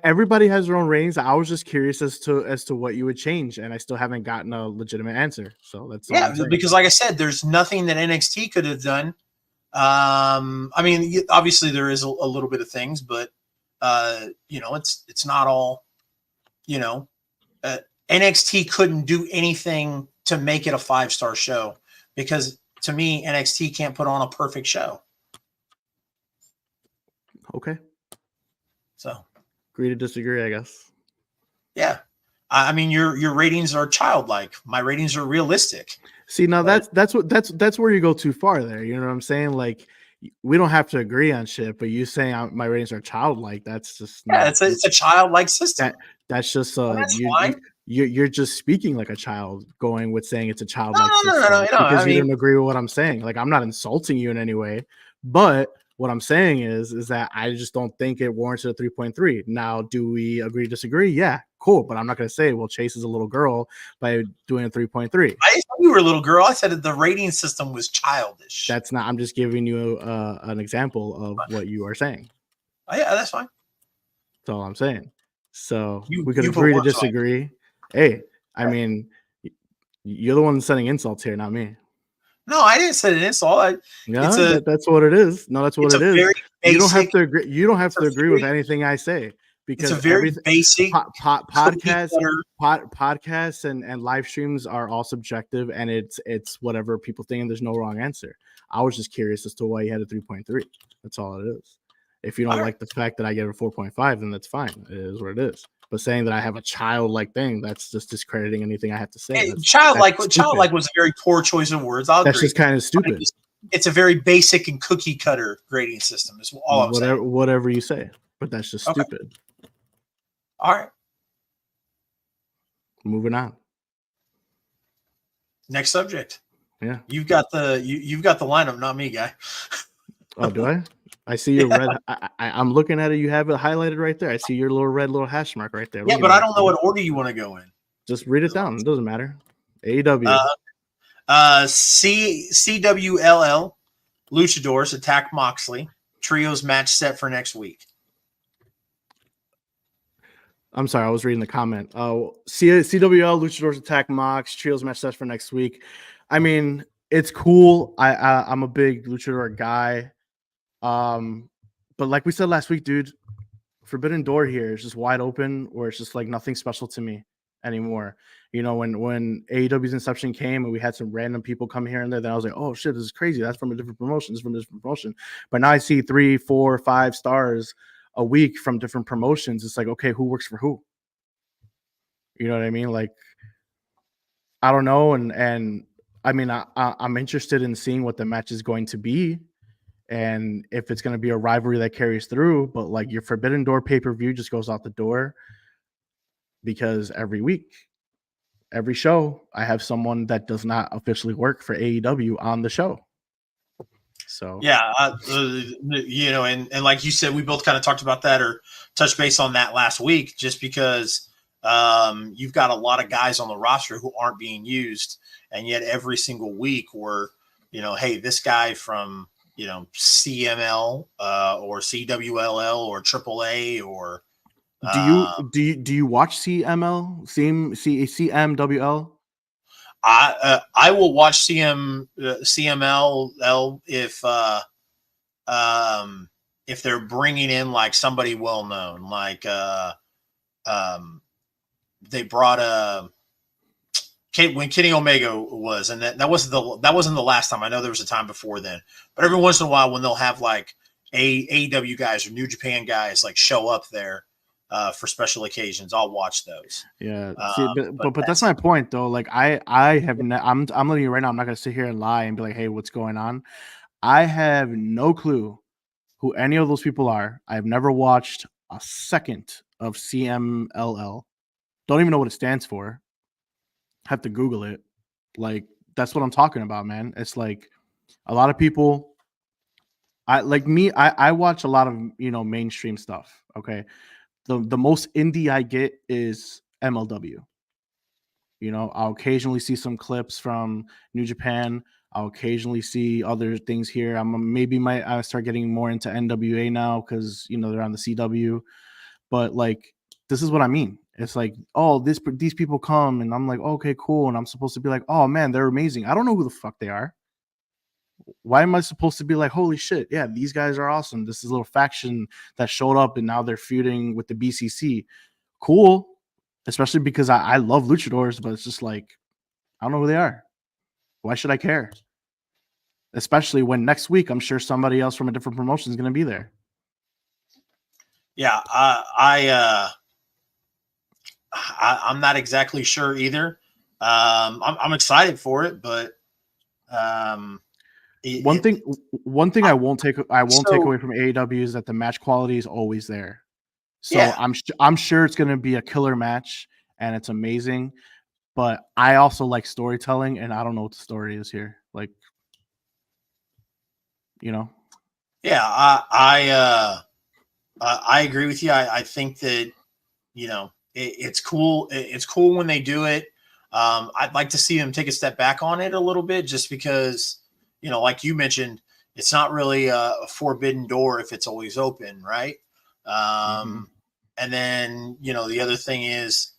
everybody has their own ratings. I was just curious as to what you would change, and I still haven't gotten a legitimate answer. So that's because like I said, there's nothing that NXT could have done. I mean, obviously there is a little bit of things, but it's not all. NXT couldn't do anything to make it a 5-star show, because to me, NXT can't put on a perfect show. Okay. So agree to disagree, I guess. Yeah. I mean, your ratings are childlike. My ratings are realistic. See, now that's where you go too far there. You know what I'm saying? Like, we don't have to agree on shit, but you saying my ratings are childlike, that's just it's a childlike system. That's just that's you're just speaking like a child, going with saying it's a childlike system no, because you didn't agree with what I'm saying. Like, I'm not insulting you in any way, but what I'm saying is that I just don't think it warrants a 3.3. Now, do we agree to disagree? Yeah, cool. But I'm not going to say, well, Chase is a little girl by doing a 3.3. I didn't say you were a little girl. I said the rating system was childish. That's not. I'm just giving you an example of what you are saying. Oh, yeah, that's fine. That's all I'm saying. So we could agree to disagree. On. Hey, I mean, you're the one sending insults here, not me. No, I didn't say an insult. That's what it is. No, that's what it is. You don't have to agree. You don't have to agree with anything I say, because it's a very basic podcasts and live streams are all subjective, and it's whatever people think, and there's no wrong answer. I was just curious as to why you had a 3.3. That's all it is. If you don't like the fact that I get a 4.5, then that's fine. It is what it is. But saying that I have a childlike thing, that's just discrediting anything I have to say. Hey, childlike was a very poor choice of words. I'll agree. That's just kind of stupid. It's a very basic and cookie cutter grading system. Is all I'm saying. Whatever you say, but that's just stupid. All right. Moving on. Next subject. Yeah. You've got the lineup, not me, guy. Oh, do I? I see your red. I'm looking at it. You have it highlighted right there. I see your little hash mark right there. Yeah, but I don't know what order you want to go in. Just read it down. It doesn't matter. AEW. CWLL Luchadors attack Moxley. Trios match set for next week. I'm sorry, I was reading the comment. CWL Luchadors attack Mox. Trios match set for next week. I mean, it's cool. I'm a big Luchador guy. But like we said last week, dude, Forbidden Door here is just wide open, or it's just like nothing special to me anymore. You know, when AEW's inception came and we had some random people come here and there, then I was like, oh shit, this is crazy. That's from a different promotion. This is from a different promotion. But now I see 3, 4, 5 stars a week from different promotions. It's like, okay, who works for who? You know what I mean? Like, I don't know. And I mean, I'm interested in seeing what the match is going to be, and if it's going to be a rivalry that carries through. But like, your Forbidden Door pay-per-view just goes out the door, because every week, every show, I have someone that does not officially work for AEW on the show. So yeah, you know, and like you said, we both kind of talked about that or touched base on that last week, just because you've got a lot of guys on the roster who aren't being used, and yet every single week we're, you know, hey, this guy from, you know, CML or CWLL or AAA or Do you watch CMWL? I will watch CMLL if they're bringing in like somebody well known, like they brought when Kenny Omega was, and that wasn't the last time. I know there was a time before then, but every once in a while when they'll have like AEW guys or New Japan guys like show up there for special occasions, I'll watch those. Yeah, see, but that's my point though. Like I have I'm letting you right now. I'm not gonna sit here and lie and be like, hey, what's going on? I have no clue who any of those people are. I've never watched a second of CMLL. Don't even know what it stands for. Have to Google it. Like that's what I'm talking about, man. It's like a lot of people. I watch a lot of mainstream stuff. Okay, the most indie I get is MLW. I'll occasionally see some clips from New Japan. I'll occasionally see other things here. I start getting more into NWA now because they're on the CW. But like, this is what I mean. It's like, oh, these people come, and I'm like, okay, cool, and I'm supposed to be like, oh man, they're amazing. I don't know who the fuck they are. Why am I supposed to be like, holy shit, yeah, these guys are awesome. This is a little faction that showed up, and now they're feuding with the BCC. Cool, especially because I love luchadors, but it's just like, I don't know who they are. Why should I care? Especially when next week I'm sure somebody else from a different promotion is going to be there. Yeah, I'm not exactly sure either. I'm excited for it, but one thing I won't take away from AEW is that the match quality is always there. So yeah. I'm sure it's going to be a killer match and it's amazing. But I also like storytelling, and I don't know what the story is here. Like, Yeah, I agree with you. I think that it's cool. It's cool when they do it. I'd like to see them take a step back on it a little bit, just because like you mentioned, it's not really a forbidden door if it's always open, right? And then the other thing is,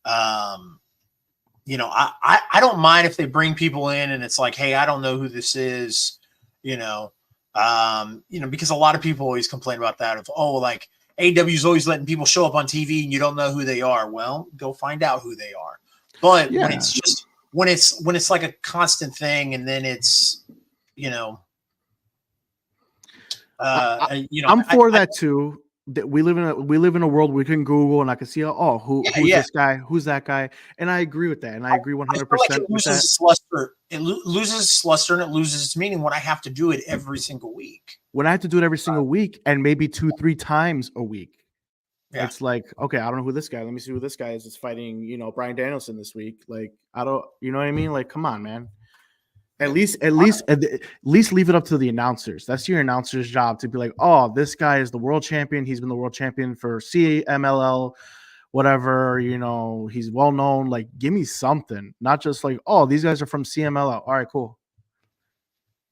I don't mind if they bring people in and it's like, hey, I don't know who this is, because a lot of people always complain about that of, oh, like AEW is always letting people show up on TV and you don't know who they are. Well, go find out who they are. But yeah. when it's like a constant thing, and then it's, I'm for that too. That we live in a world where we can Google and I can see who's this guy, who's that guy, and I agree with that, and I agree 100%. It loses its luster. It loses its luster and it loses its meaning when I have to do it every single week. When I have to do it every single week, and maybe 2-3 times a week, it's like, okay, I don't know who this guy. Let me see who this guy is. That's fighting, Bryan Danielson this week. Like, I don't, you know what I mean? Like, come on, man. At least leave it up to the announcers. That's your announcer's job to be like, oh, this guy is the world champion. He's been the world champion for CMLL, whatever, he's well known. Like, give me something, not just like, oh, these guys are from CMLL. All right, cool.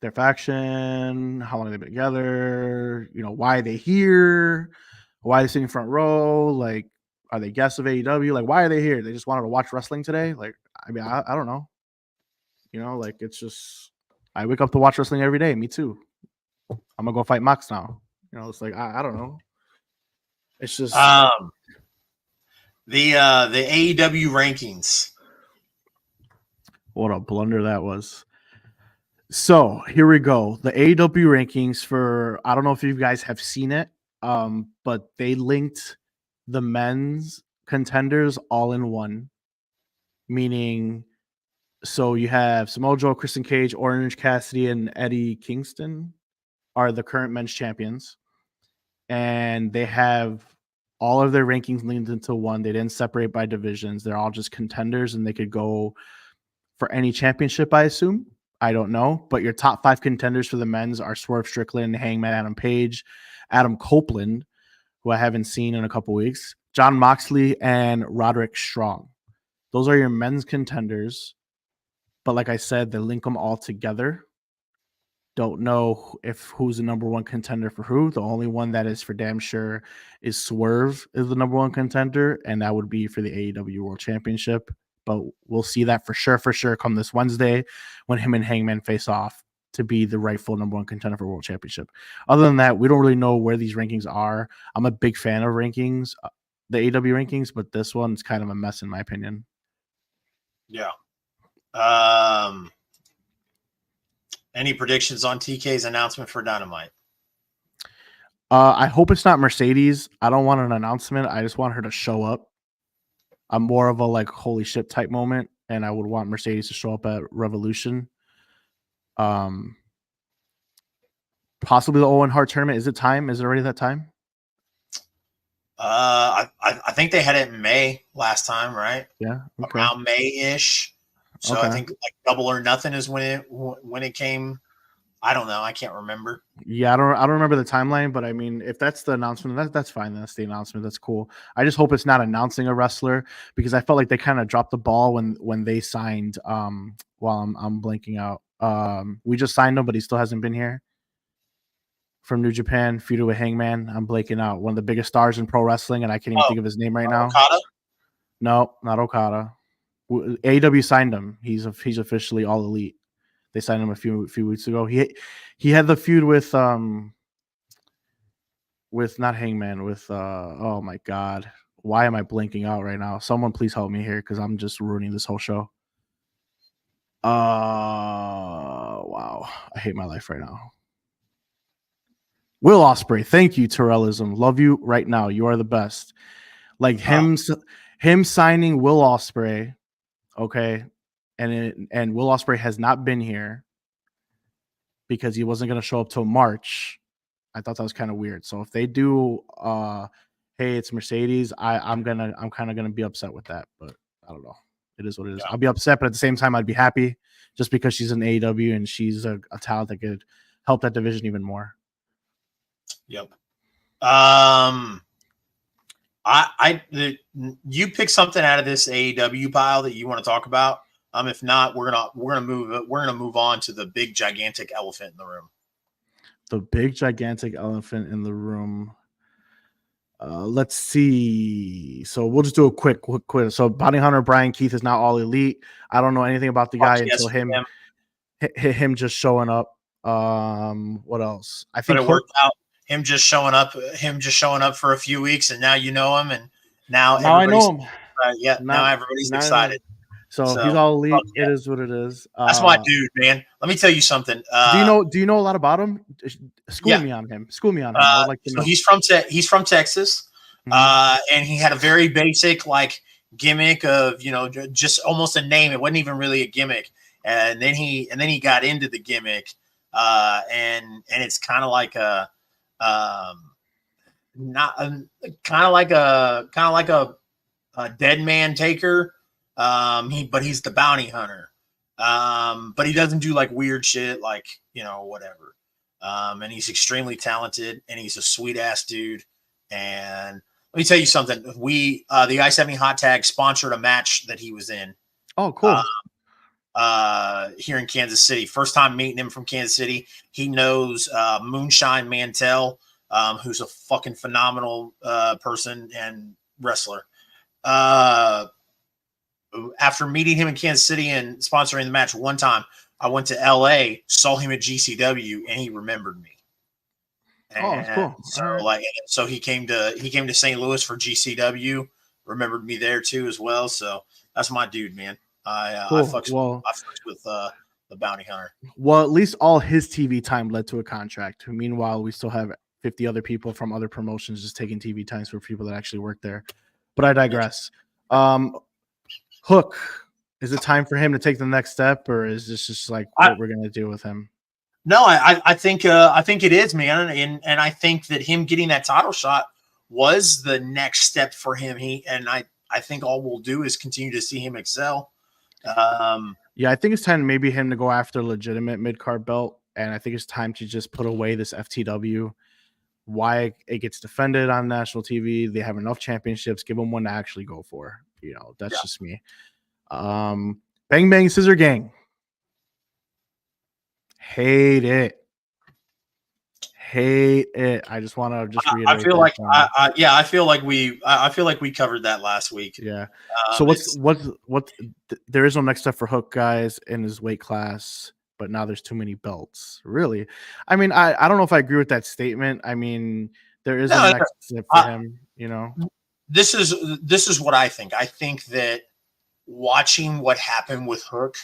Their faction, how long have they been together? Why are they here? Why are they sitting front row? Like, are they guests of AEW? Like, why are they here? They just wanted to watch wrestling today? Like, I mean, I don't know. Like, it's just, I wake up to watch wrestling every day. Me too. I'm gonna go fight Mox now. It's like, I don't know. It's just the AEW rankings. What a blunder that was. So here we go. The AEW rankings for, I don't know if you guys have seen it, but they linked the men's contenders all in one, meaning, so you have Samoa Joe, Christian Cage, Orange Cassidy, and Eddie Kingston are the current men's champions. And they have all of their rankings linked into one. They didn't separate by divisions. They're all just contenders, and they could go for any championship, I assume. I don't know. But your top 5 contenders for the men's are Swerve Strickland, Hangman Adam Page, Adam Copeland, who I haven't seen in a couple weeks, Jon Moxley, and Roderick Strong. Those are your men's contenders. But like I said, they link them all together. Don't know who's the number one contender for who. The only one that is for damn sure is Swerve is the number one contender, and that would be for the AEW World Championship. But we'll see that for sure come this Wednesday when him and Hangman face off to be the rightful number one contender for World Championship. Other than that, we don't really know where these rankings are. I'm a big fan of rankings, the AEW rankings, but this one's kind of a mess in my opinion. Yeah. Any predictions on TK's announcement for Dynamite? I hope it's not Mercedes. I don't want an announcement. I just want her to show up. I'm more of a like holy shit type moment, and I would want Mercedes to show up at Revolution. Possibly the Owen Hart tournament. Is it time? Is it already that time? I think they had it in May last time, right? Yeah, okay. Around May-ish. So Okay. I think like Double or Nothing is when it came. I don't know. I can't remember. Yeah, I don't remember the timeline, but I mean, if that's the announcement, that's fine. That's the announcement. That's cool. I just hope it's not announcing a wrestler because I felt like they kind of dropped the ball when they signed. While I'm blanking out. We just signed him, but he still hasn't been here. From New Japan, feuded with Hangman. I'm blanking out. One of the biggest stars in pro wrestling, and I can't even think of his name right now. Okada? No, not Okada. AEW signed him. He's officially All Elite. They signed him a few weeks ago. He had the feud with not Hangman, with oh my god. Why am I blinking out right now? Someone please help me here because I'm just ruining this whole show. Wow. I hate my life right now. Will Ospreay. Thank you, Terrellism. Love you right now. You are the best. Like him signing Will Ospreay, okay, and Will Ospreay has not been here because he wasn't going to show up till March. I thought that was kind of weird. So if they do, hey, it's Mercedes, I'm kind of gonna be upset with that, but I don't know. It is what it is. Yeah. I'll be upset, but at the same time, I'd be happy just because she's in AEW and she's a talent that could help that division even more. Yep. You pick something out of this AEW pile that you want to talk about. If not, we're gonna move on to the big gigantic elephant in the room. The big gigantic elephant in the room. Let's see. So we'll just do a quick. So Bounty Hunter Brian Keith is now All Elite. I don't know anything about the guy until him just showing up. What else? I think it worked out. Him just showing up for a few weeks, and now you know him, and now I know him. Now everybody's excited. So he's All Elite. Yeah. It is what it is. That's my dude, man. Let me tell you something. Do you know a lot about him? School me on him. I would like to know. So he's from Texas, and he had a very basic like gimmick of just almost a name. It wasn't even really a gimmick, and then he got into the gimmick, and it's kind of like a dead man taker. But he's the bounty hunter. But he doesn't do like weird shit, like, whatever. And he's extremely talented and he's a sweet ass dude. And let me tell you something. The I-70 Hot Tag sponsored a match that he was in. Oh, cool. Here in Kansas City. First time meeting him from Kansas City. He knows Moonshine Mantell, who's a fucking phenomenal person and wrestler. After meeting him in Kansas City and sponsoring the match one time, I went to LA, saw him at GCW, and he remembered me. And that's cool. So he came to St. Louis for GCW, remembered me there too as well. So that's my dude, man. I fucks with the bounty hunter. Well, at least all his TV time led to a contract. Meanwhile, we still have 50 other people from other promotions just taking TV times for people that actually work there. But I digress. Hook, is it time for him to take the next step, or is this just like what we're gonna do with him? No, I think it is, man, and I think that him getting that title shot was the next step for him. I think all we'll do is continue to see him excel. Yeah, I think it's time maybe him to go after a legitimate mid-card belt, and I think it's time to just put away this FTW. Why it gets defended on national TV? They have enough championships. Give them one to actually go for. That's just me. Bang Bang Scissor Gang. Hate it. hate it. I just want to reiterate. I feel like I feel like we covered that last week. Yeah. So there is no next step for Hook, guys, in his weight class, but now there's too many belts. Really? I mean, I don't know if I agree with that statement. I mean, there is no next step for him, you know. This is what I think. I think that watching what happened with Hook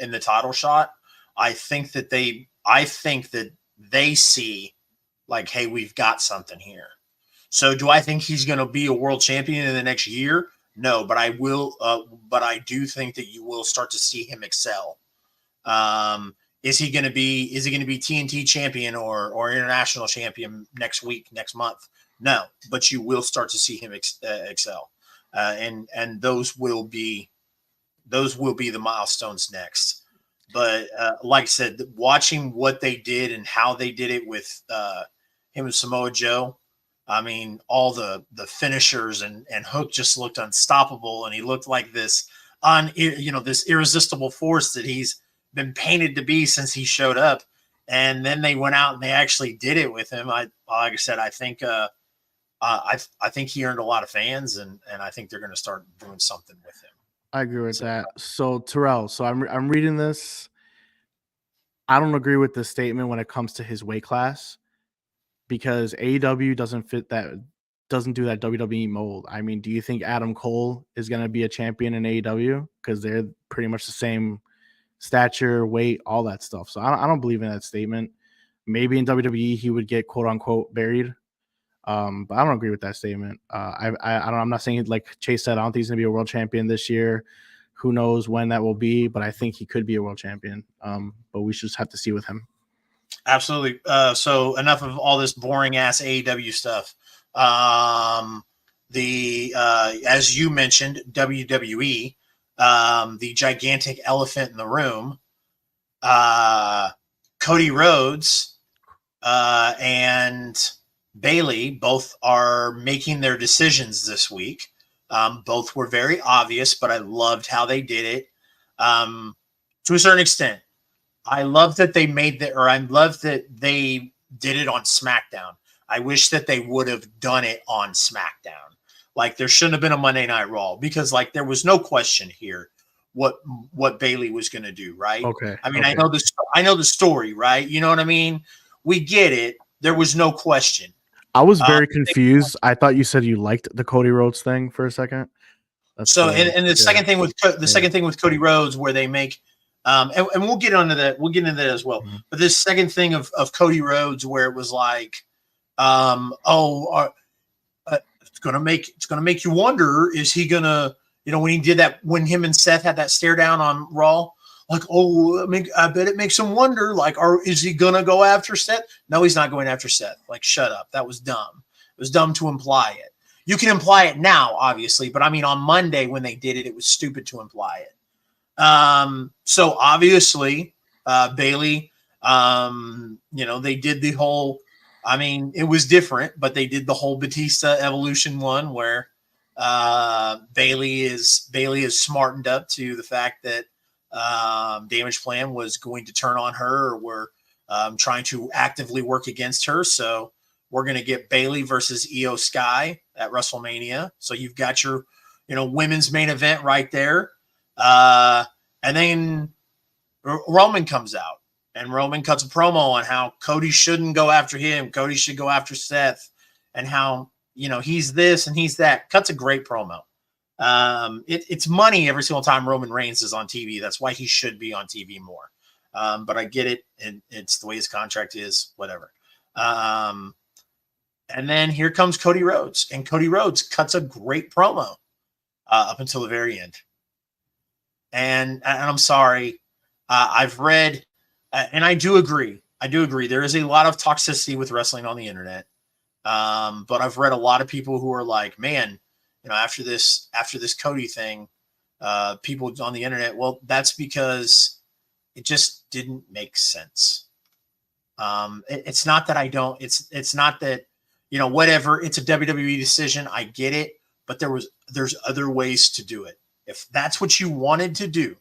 in the title shot, I think that they see like, hey, we've got something here. So do I think he's going to be a world champion in the next year? No, but I do think that you will start to see him excel. Is he going to be TNT champion or international champion next month? No, but you will start to see him excel. And those will be the milestones next. But like I said, watching what they did and how they did it with him and Samoa Joe, I mean, all the finishers and Hook just looked unstoppable, and he looked like this this irresistible force that he's been painted to be since he showed up. And then they went out and they actually did it with him. Like I said, I think he earned a lot of fans, and I think they're going to start doing something with him. I agree with that. So Terrell, I'm reading this. I don't agree with the statement when it comes to his weight class, because AEW doesn't do that WWE mold. I mean, do you think Adam Cole is going to be a champion in AEW? Because they're pretty much the same stature, weight, all that stuff. So I don't believe in that statement. Maybe in WWE he would get quote unquote buried. But I don't agree with that statement. I'm not saying, like Chase said, I don't think he's going to be a world champion this year. Who knows when that will be, but I think he could be a world champion. But we should just have to see with him. Absolutely. So enough of all this boring ass AEW stuff. As you mentioned, WWE, the gigantic elephant in the room, Cody Rhodes, and Bayley both are making their decisions this week. Both were very obvious, but I loved how they did it. To a certain extent, I love that they I love that they did it on SmackDown. I wish that they would have done it on SmackDown. Like, there shouldn't have been a Monday Night Raw, because like there was no question here what Bayley was going to do, right? Okay. I mean, okay. I know the story, right? You know what I mean? We get it. There was no question. I was very confused. I thought you said you liked the Cody Rhodes thing for a second. Second thing with second thing with Cody Rhodes, where they make and we'll get into that. We'll get into that as well. Mm-hmm. But this second thing of Cody Rhodes, where it was like, it's gonna make you wonder, is he gonna, when he did that, when him and Seth had that stare down on Raw, like, I bet it makes him wonder, like, is he gonna go after Seth? No, he's not going after Seth. Like, shut up. That was dumb. It was dumb to imply it. You can imply it now, obviously, but I mean, on Monday when they did it, it was stupid to imply it. So obviously, Bayley, they did the whole, I mean, it was different, but they did the whole Batista evolution one, where Bayley is smartened up to the fact that Damage Plan was going to turn on her, or were trying to actively work against her. So we're going to get Bayley versus Io Sky at WrestleMania. So you've got your, women's main event right there. And then Roman comes out, and Roman cuts a promo on how Cody shouldn't go after him. Cody should go after Seth, and how, he's this and he's that. Cuts a great promo. It's money every single time Roman Reigns is on TV. That's why he should be on TV more. But I get it. And it's the way his contract is, whatever. And then here comes Cody Rhodes, and Cody Rhodes cuts a great promo up until the very end. And I'm sorry, I've read, and I do agree. There is a lot of toxicity with wrestling on the internet. But I've read a lot of people who are like, man, after this Cody thing, people on the internet, well, that's because it just didn't make sense. It's not that I don't, it's not that, whatever, it's a WWE decision. I get it, but there's other ways to do it. If that's what you wanted to do,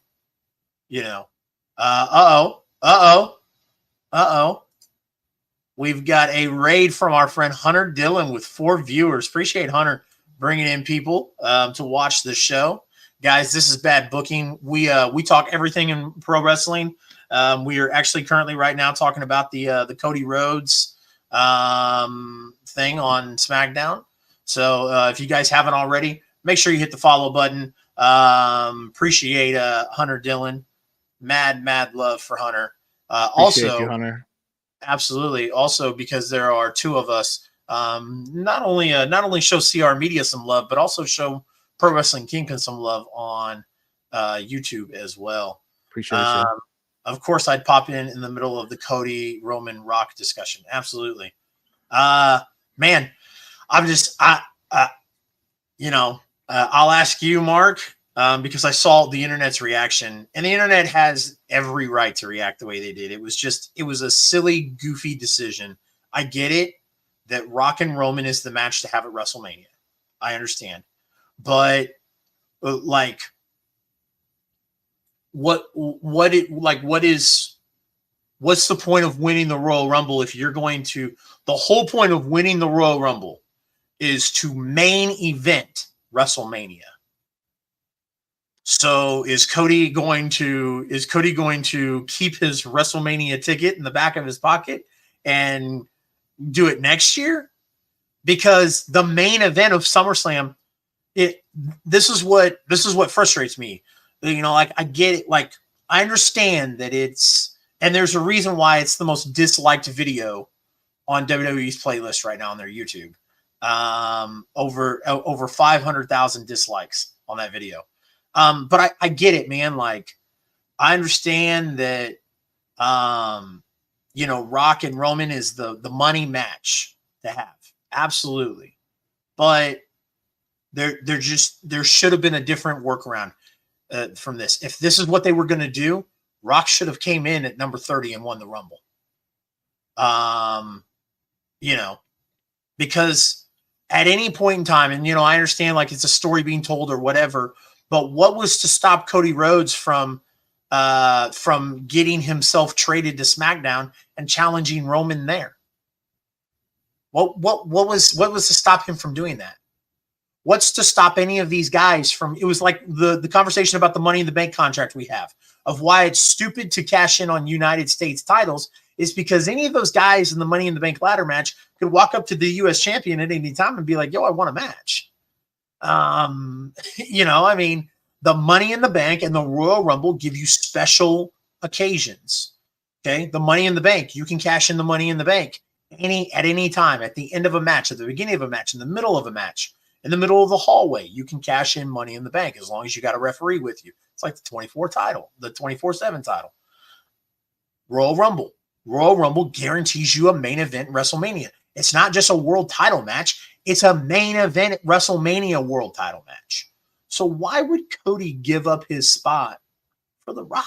We've got a raid from our friend Hunter Dillon with 4 viewers. Appreciate Hunter bringing in people to watch the show. Guys, this is Bad Booking. We talk everything in pro wrestling. We are actually currently right now talking about the Cody Rhodes thing on SmackDown. So if you guys haven't already, make sure you hit the follow button. Appreciate Hunter Dillon. Mad love for Hunter. Appreciate you, Hunter. Absolutely. Also, because there are 2 of us, not only show CR Media some love, but also show Pro Wrestling Kingpin some love on YouTube as well. Appreciate you. Of course, I'd pop in the middle of the Cody Roman Rock discussion. Absolutely. Man, I'm just I'll ask you, Mark, because I saw the internet's reaction, and the internet has every right to react the way they did. It was a silly, goofy decision. I get it that Rock and Roman is the match to have at WrestleMania. I understand. But what's the point of winning the Royal Rumble if you're going to, the whole point of winning the Royal Rumble is to main event WrestleMania. So is Cody going to keep his WrestleMania ticket in the back of his pocket and do it next year? Because the main event of SummerSlam, this is what frustrates me. I get it. Like, I understand that and there's a reason why it's the most disliked video on WWE's playlist right now on their YouTube. Over 500,000 dislikes on that video. But I get it, man. Like, I understand that, Rock and Roman is the money match to have. Absolutely. But there should have been a different workaround from this. If this is what they were going to do, Rock should have came in at number 30 and won the Rumble. Because at any point in time, and, I understand, like, it's a story being told or whatever, but what was to stop Cody Rhodes from getting himself traded to SmackDown and challenging Roman there? What was to stop him from doing that? What's to stop any of these guys from? It was like the conversation about the Money in the Bank contract we have, of why it's stupid to cash in on United States titles, is because any of those guys in the Money in the Bank ladder match could walk up to the U.S. champion at any time and be like, "Yo, I want a match." The Money in the Bank and the Royal Rumble give you special occasions. Okay, the Money in the Bank, you can cash in the Money in the Bank at any time, at the end of a match, at the beginning of a match, in the middle of a match, in the middle of the hallway. You can cash in Money in the Bank as long as you got a referee with you. It's like the 24/7 title. Royal Rumble guarantees you a main event WrestleMania. It's not just a world title match. It's a main event WrestleMania world title match. So why would Cody give up his spot for The Rock?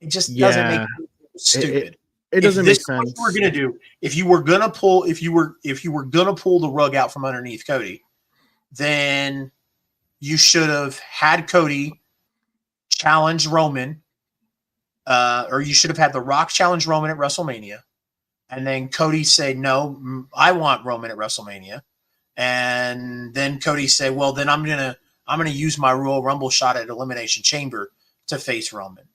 It just doesn't make sense. Stupid. It doesn't make sense. What we're gonna do, if you were gonna pull the rug out from underneath Cody, then you should have had Cody challenge Roman, or you should have had The Rock challenge Roman at WrestleMania, and then Cody say, "No, I want Roman at WrestleMania," and then Cody say, "Well, then I'm gonna use my Royal Rumble shot at Elimination Chamber to face Roman,"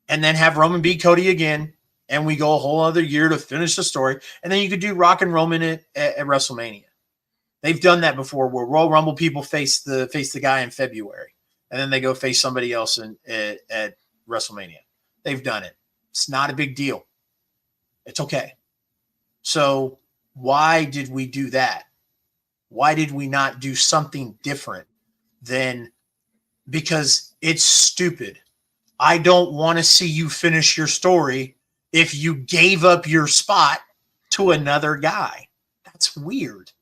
and then have Roman beat Cody again, and we go a whole other year to finish the story, and then you could do Rock and Roman at WrestleMania. They've done that before, where Royal Rumble people face the guy in February, and then they go face somebody else at WrestleMania. They've done it. It's not a big deal. It's okay. So why did we do that? Why did we not do something different than? Because it's stupid. I don't want to see you finish your story if you gave up your spot to another guy. That's weird.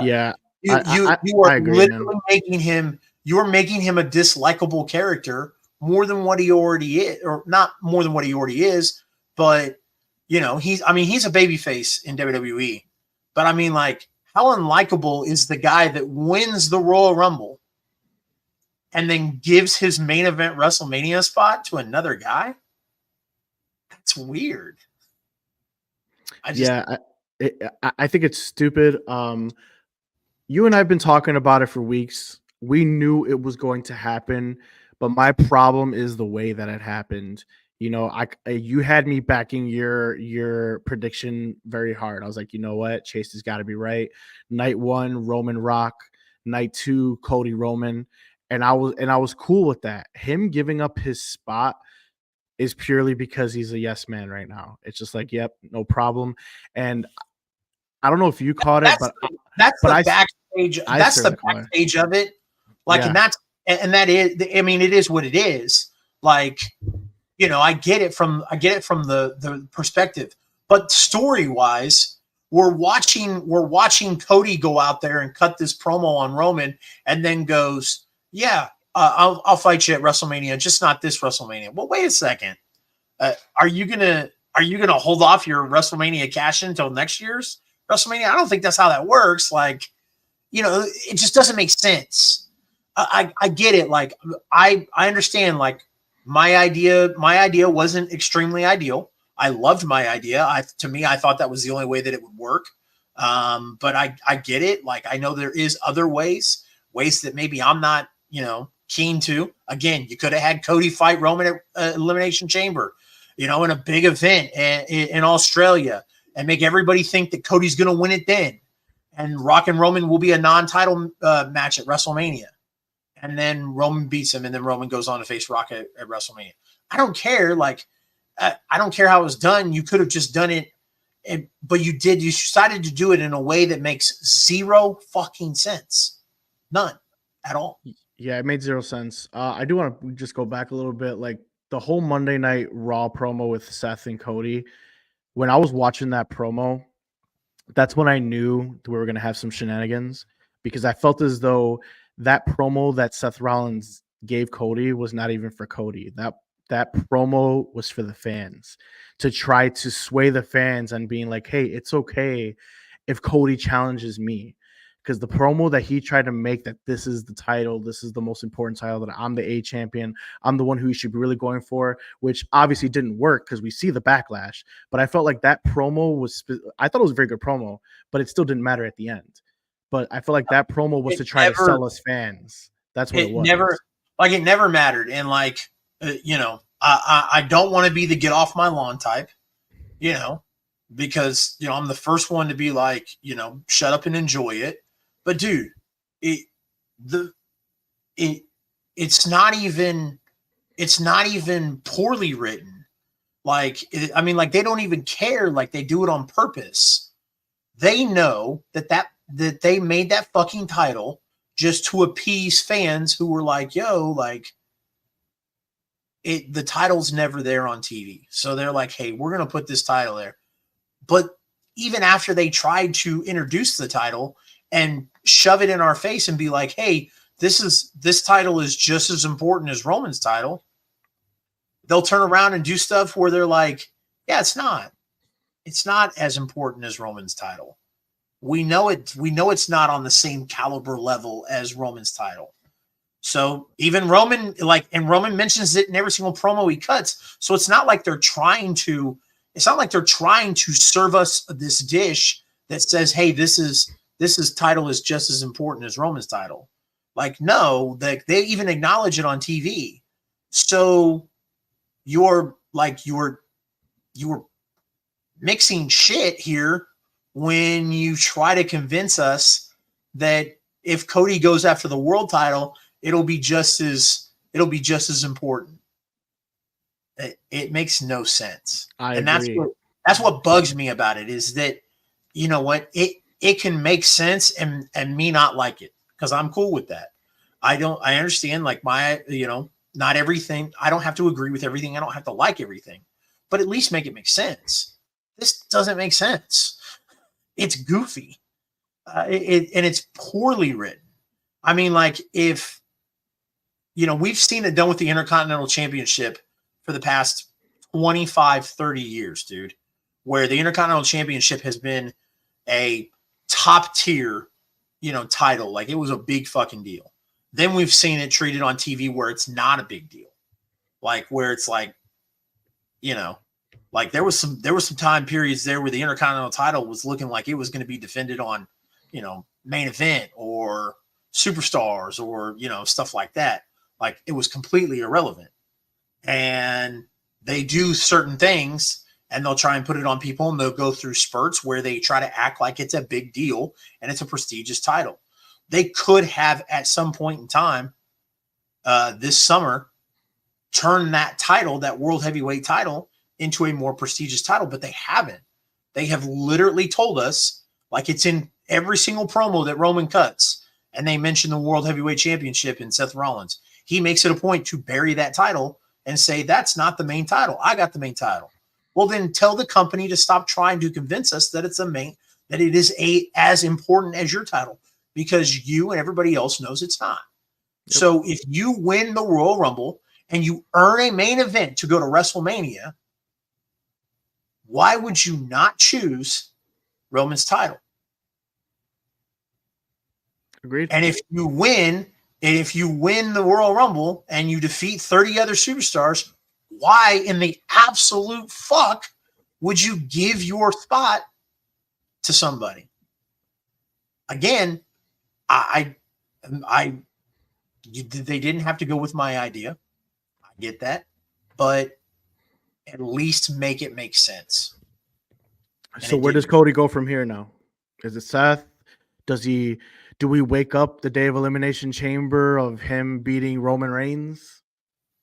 Yeah, you are agree, literally making him. You're making him a dislikable character more than what he already is, or not more than what he already is. But he's a babyface in WWE. But I mean, like, how unlikable is the guy that wins the Royal Rumble and then gives his main event WrestleMania spot to another guy? That's weird. I think it's stupid. You and I've been talking about it for weeks. We knew it was going to happen, but my problem is the way that it happened. You know, you had me backing your prediction very hard. I was like, you know what, Chase has got to be right. Night 1, Roman Rock. Night 2, Cody Roman, and I was cool with that. Him giving up his spot is purely because he's a yes man right now. It's just like, yep, no problem. And I don't know if you caught it, but that's the backstage. That's the backstage of it. Like, yeah. and that is. I mean, it is what it is. Like, you know, I get it from the perspective, but story wise, we're watching Cody go out there and cut this promo on Roman, and then goes, yeah, I'll fight you at WrestleMania, just not this WrestleMania. Well, wait a second. Are you gonna hold off your WrestleMania cash in until next year's WrestleMania? I don't think that's how that works. Like, you know, it just doesn't make sense. I get it. Like, I understand. Like, my idea wasn't extremely ideal. I loved my idea. To me, I thought that was the only way that it would work. But I get it. Like, I know there is other ways that maybe I'm not, you know, keen to. Again, you could have had Cody fight Roman at Elimination Chamber, you know, in a big event in Australia, and make everybody think that Cody's going to win it then. And Rock and Roman will be a non-title match at WrestleMania. And then Roman beats him, and then Roman goes on to face Rock at WrestleMania. I don't care. Like, I don't care how it was done. You could have just done it, but you did. You decided to do it in a way that makes zero fucking sense. None at all. Yeah, it made zero sense. I do want to just go back a little bit. Like, the whole Monday Night Raw promo with Seth and Cody, when I was watching that promo, that's when I knew we were going to have some shenanigans, because I felt as though that promo that Seth Rollins gave Cody was not even for Cody. That promo was for the fans, to try to sway the fans and being like, hey, it's okay if Cody challenges me. Because the promo that he tried to make, that this is the title, this is the most important title, that I'm the A champion, I'm the one who you should be really going for, which obviously didn't work because we see the backlash. But I felt like that promo I thought it was a very good promo, but it still didn't matter at the end. But I feel like that promo was to try to sell us fans. That's what it was. It never mattered. And like, you know, I don't want to be the get off my lawn type, you know, because, you know, I'm the first one to be like, you know, shut up and enjoy it. But dude, it's not even poorly written. Like, I mean, like, they don't even care. Like, they do it on purpose. They know that they made that fucking title just to appease fans who were like, yo, like, the title's never there on TV. So they're like, hey, we're going to put this title there. But even after they tried to introduce the title and shove it in our face and be like, hey, this title is just as important as Roman's title, they'll turn around and do stuff where they're like, yeah, it's not as important as Roman's title. We know it's not on the same caliber level as Roman's title. So even Roman, like, and Roman mentions it in every single promo he cuts. So it's not like they're trying to serve us this dish that says, hey, this title is just as important as Roman's title. Like, no, they even acknowledge it on TV. So you're mixing shit here when you try to convince us that if Cody goes after the world title, it'll be just as important. It makes no sense. And agree. That's what bugs me about it, is that, you know what, it can make sense and me not like it, because I'm cool with that. I understand, like, not everything. I don't have to agree with everything. I don't have to like everything, but at least make it make sense. This doesn't make sense. It's goofy. And it's poorly written. I mean, like, if, you know, we've seen it done with the Intercontinental Championship for the past 25, 30 years, dude, where the Intercontinental Championship has been a top tier, you know, title. Like, it was a big fucking deal. Then we've seen it treated on TV where it's not a big deal. Like, where it's like, you know, Like there was some time periods there where the Intercontinental title was looking like it was going to be defended on, main event or superstars or, stuff like that. Like it was completely irrelevant. And they do certain things and they'll try and put it on people, and they'll go through spurts where they try to act like it's a big deal and it's a prestigious title. They could have at some point in time this summer turn that title, that world heavyweight title, into a more prestigious title, but they haven't. They have literally told us, like it's in every single promo that Roman cuts, and they mention the World Heavyweight Championship in Seth Rollins. He makes it a point to bury that title and say, that's not the main title. I got the main title. Well, then tell the company to stop trying to convince us that it's that it is as important as your title, because you and everybody else knows it's not. Yep. So if you win the Royal Rumble and you earn a main event to go to WrestleMania, why would you not choose Roman's title? Agreed. And if you win the Royal Rumble and you defeat 30 other superstars, why in the absolute fuck would you give your spot to somebody? Again, they didn't have to go with my idea. I get that, but at least make it make sense. So where does Cody go from here now? Is it Seth? Do we wake up the day of Elimination Chamber of him beating Roman Reigns?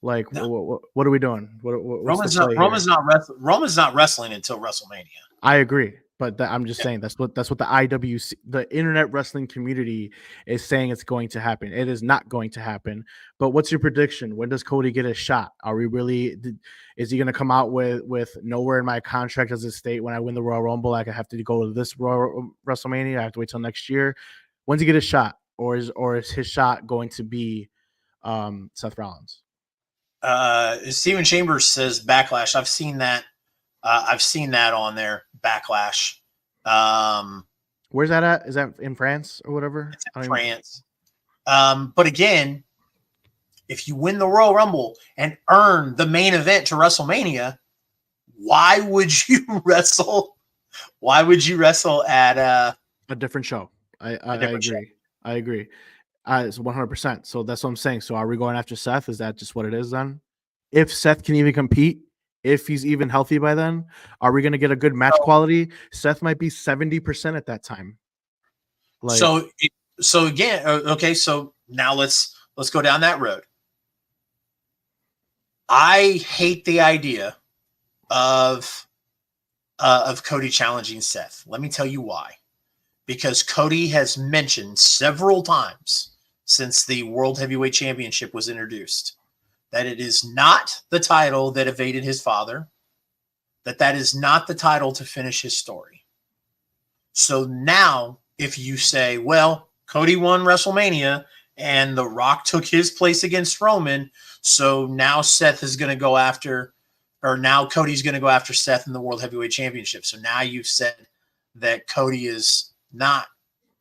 Like, no. What are we doing? Roman's not wrestling until WrestleMania. I agree, but I'm just saying that's what the IWC, the Internet Wrestling community, is saying it's going to happen. It is not going to happen. But what's your prediction? When does Cody get a shot? Are we really? Is he going to come out with nowhere in my contract does it state when I win the Royal Rumble like I have to go to this WrestleMania? I have to wait till next year. When's he get a shot, or is his shot going to be Seth Rollins? Steven Chambers says Backlash. I've seen that. I've seen that on there. Backlash. Where's that at? Is that in France or whatever? It's in France. But again, if you win the Royal Rumble and earn the main event to WrestleMania, why would you wrestle? Why would you wrestle at a different show? I agree. It's 100%. So that's what I'm saying. So are we going after Seth? Is that just what it is then? If Seth can even compete, if he's even healthy by then, are we going to get a good match quality? Seth might be 70% at that time. So again, okay. So now let's go down that road. I hate the idea of Cody challenging Seth. Let me tell you why. Because Cody has mentioned several times since the World Heavyweight Championship was introduced that it is not the title that evaded his father, that is not the title to finish his story. So now if you say, well, Cody won WrestleMania and The Rock took his place against Roman, so now Seth is going to go after, or now Cody's going to go after Seth in the World Heavyweight Championship. So now you've said that Cody is not,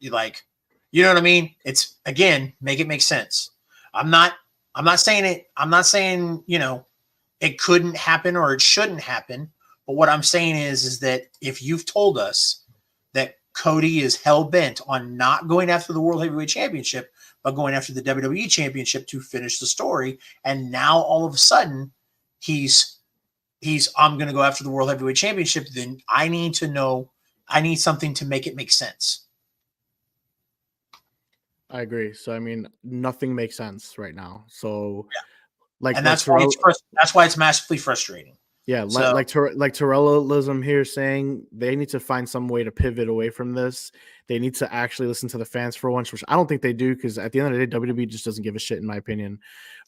like, you know what I mean? It's, again, make it make sense. I'm not saying it. I'm not saying, it couldn't happen or it shouldn't happen. But what I'm saying is that if you've told us that Cody is hell bent on not going after the World Heavyweight Championship, but going after the WWE Championship to finish the story, and now all of a sudden he's I'm going to go after the World Heavyweight Championship, then I need to know. I need something to make it make sense. I agree. So, I mean, nothing makes sense right now. So, and that's why it's massively frustrating. Yeah, like Torelloism here saying they need to find some way to pivot away from this. They need to actually listen to the fans for once, which I don't think they do, because at the end of the day, WWE just doesn't give a shit, in my opinion.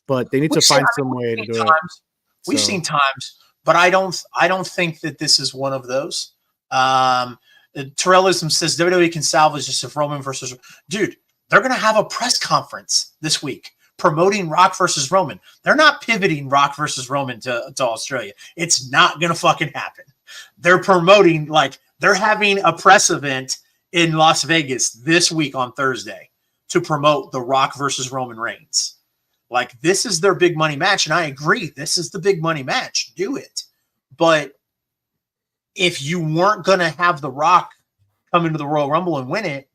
But they need to find some way to do it. We've seen times, but I don't think that this is one of those. Torelloism says WWE can salvage this if Roman versus dude. They're going to have a press conference this week promoting Rock versus Roman. They're not pivoting Rock versus Roman to Australia. It's not going to fucking happen. They're promoting, like, they're having a press event in Las Vegas this week on Thursday to promote the Rock versus Roman Reigns. Like, this is their big money match. And I agree. This is the big money match. Do it. But if you weren't going to have The Rock come into the Royal Rumble and win it,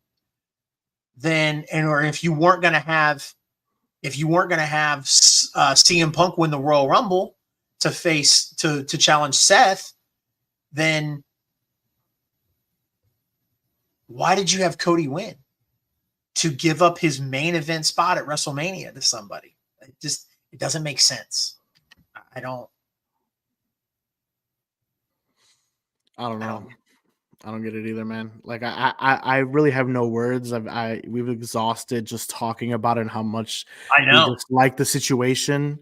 then, or if you weren't going to have CM Punk win the Royal Rumble to challenge Seth, then why did you have Cody win? To give up his main event spot at WrestleMania to somebody. It doesn't make sense. I don't know. I don't get it either, man. Like I really have no words. We've exhausted just talking about it and how much I know. we dislike the situation.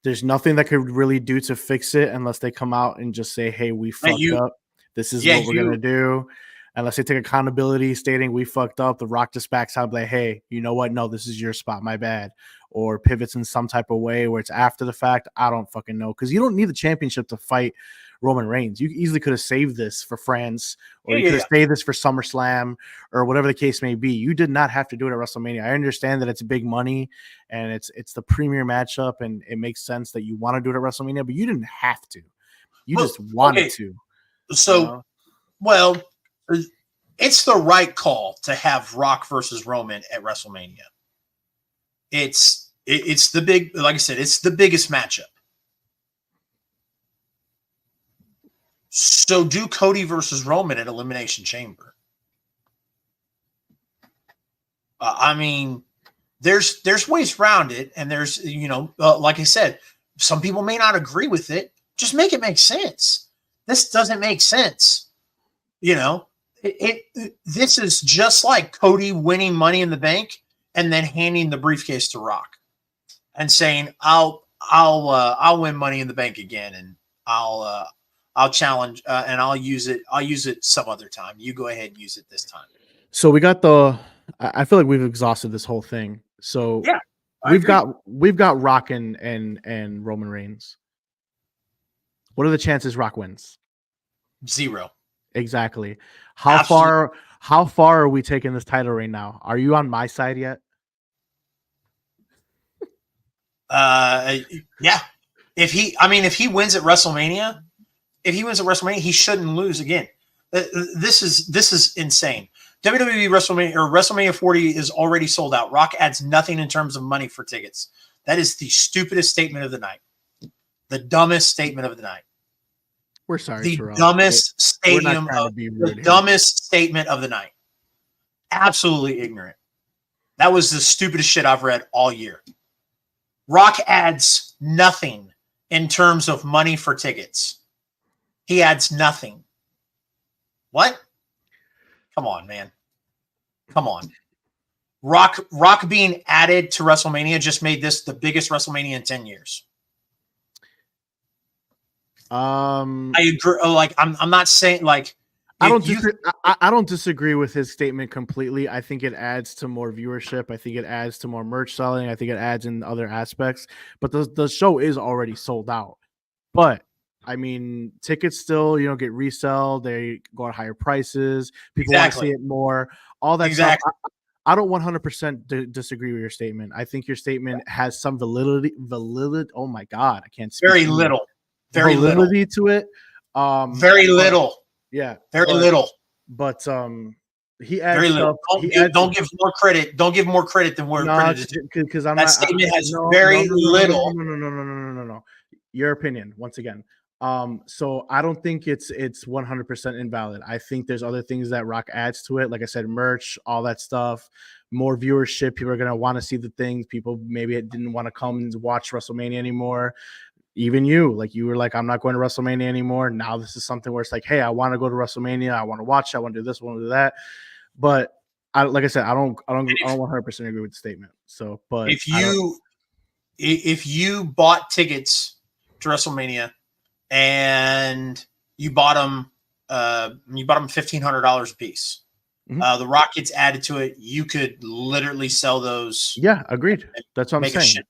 There's nothing that could really do to fix it unless they come out and just say, "Hey, we fucked up. This is what we're gonna do." Unless they take accountability, stating we fucked up, The Rock just backs out, like, "Hey, you know what? No, this is your spot. My bad." Or pivots in some type of way where it's after the fact. I don't fucking know, because you don't need the championship to fight Roman Reigns. You easily could have saved this for France, or you could have saved this for SummerSlam, or whatever the case may be. You did not have to do it at WrestleMania. I understand that it's big money and it's the premier matchup, and it makes sense that you want to do it at WrestleMania, but you didn't have to. You just wanted to. So, well, it's the right call to have Rock versus Roman at WrestleMania. It's the big, like I said, it's the biggest matchup. So do Cody versus Roman at Elimination Chamber. I mean, there's ways around it, and there's, like I said, some people may not agree with it. Just make it make sense. This doesn't make sense. This is just like Cody winning Money in the Bank and then handing the briefcase to Rock and saying, I'll win Money in the Bank again, and I'll challenge and I'll use it some other time. You go ahead and use it this time. So we got I feel like we've exhausted this whole thing. So yeah, we've got Rock and Roman Reigns. What are the chances Rock wins? 0. Exactly. How far are we taking this title right now? Are you on my side yet? Yeah. If he wins at WrestleMania, he shouldn't lose again. This is insane. WWE WrestleMania 40 is already sold out. Rock adds nothing in terms of money for tickets. That is the stupidest statement of the night. The dumbest statement of the night. We're sorry. The Terrell. dumbest dumbest statement of the night. Absolutely ignorant. That was the stupidest shit I've read all year. Rock adds nothing in terms of money for tickets. He adds nothing. What? Come on, man. Come on. Rock being added to WrestleMania just made this the biggest WrestleMania in 10 years. I agree. Like, I'm not saying like I don't disagree with his statement completely. I think it adds to more viewership. I think it adds to more merch selling. I think it adds in other aspects. But the show is already sold out. But I mean, tickets still, get resell. They go at higher prices. People want to see it more. All that stuff. I don't 100% disagree with your statement. I think your statement has some validity. Oh my God, I can't speak. Very little validity to it. Very little. Yeah, very little. But he adds very little. Don't give more credit. Don't give more credit than we're credited because that statement has very little. No. Your opinion once again. So I don't think it's 100% invalid. I think there's other things that Rock adds to it. Like I said, merch, all that stuff, more viewership. People are going to want to see the things. People maybe didn't want to come and watch WrestleMania anymore. Even you were like, I'm not going to WrestleMania anymore. Now this is something where it's like, hey, I want to go to WrestleMania. I want to watch. I want to do this. I want to do that. But like I said, I don't 100% agree with the statement. So, but if you bought tickets to WrestleMania and you bought them $1,500 a piece, mm-hmm. The Rock gets added to it. You could literally sell those. Yeah, agreed. That's what I'm saying.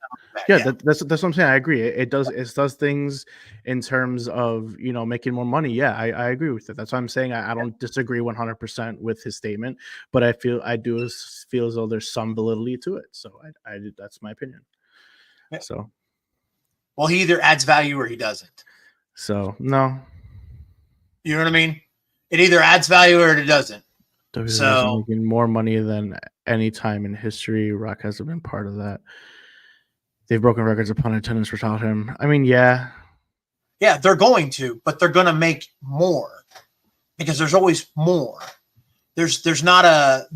Yeah, that's what I'm saying. I agree. It does things in terms of making more money. Yeah, I agree with it. That's what I'm saying. I don't disagree 100% with his statement, but I do feel as though there's some validity to it. So I that's my opinion. Yeah. So, well, he either adds value or he doesn't. So no. You know what I mean? It either adds value or it doesn't. WWE is So making more money than any time in history. Rock hasn't been part of that. They've broken records upon attendance without him. I mean, yeah, they're going to, but they're going to make more because there's always more. There's not a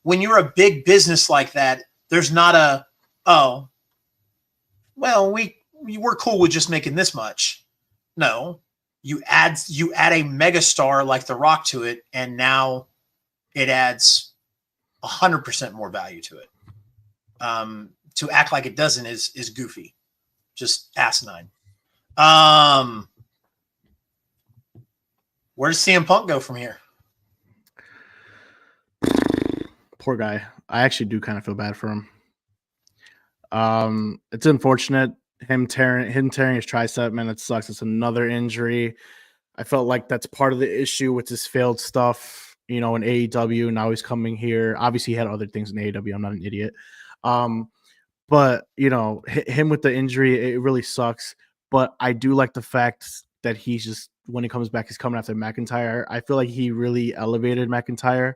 when you're a big business like that, there's not a, oh, well, we're cool with just making this much. No, you add a megastar like The Rock to it, and now it adds 100% more value to it. To act like it doesn't is goofy, just asinine. Where does CM Punk go from here? poor guy. I actually do kind of feel bad for him. It's unfortunate him tearing his tricep, man. It sucks. It's another injury. I felt like that's part of the issue with his failed stuff, in AEW. Now he's coming here. Obviously, he had other things in AEW. I'm not an idiot. But him with the injury, it really sucks. But I do like the fact that he's just, when he comes back, he's coming after McIntyre. I feel like he really elevated McIntyre.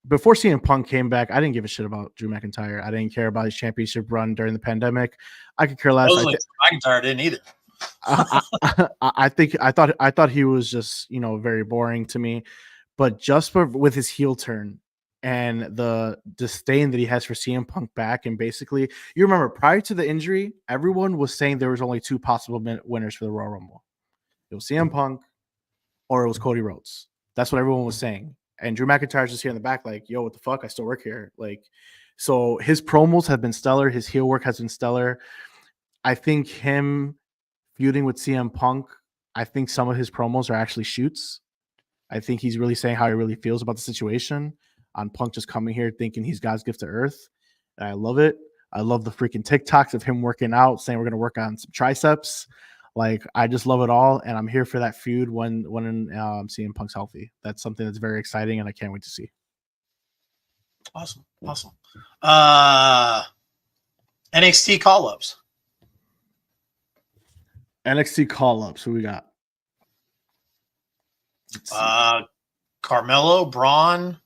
Before CM Punk came back, I didn't give a shit about Drew McIntyre. I didn't care about his championship run during the pandemic. I could care less. McIntyre didn't either. I thought he was just very boring to me, but just with his heel turn and the disdain that he has for CM Punk back, and basically, you remember prior to the injury, everyone was saying there was only two possible winners for the Royal Rumble. It was CM Punk or it was Cody Rhodes. That's what everyone was saying. And Drew McIntyre's just here in the back, like, yo, what the fuck? I still work here. Like, so his promos have been stellar. His heel work has been stellar. I think him feuding with CM Punk, I think some of his promos are actually shoots. I think he's really saying how he really feels about the situation. On Punk just coming here thinking he's God's gift to earth. And I love it. I love the freaking TikToks of him working out, saying we're going to work on some triceps. Like, I just love it all, and I'm here for that feud when CM Punk's healthy. That's something that's very exciting, and I can't wait to see. Awesome. NXT call-ups. NXT call-ups. Who we got? Carmelo, Braun.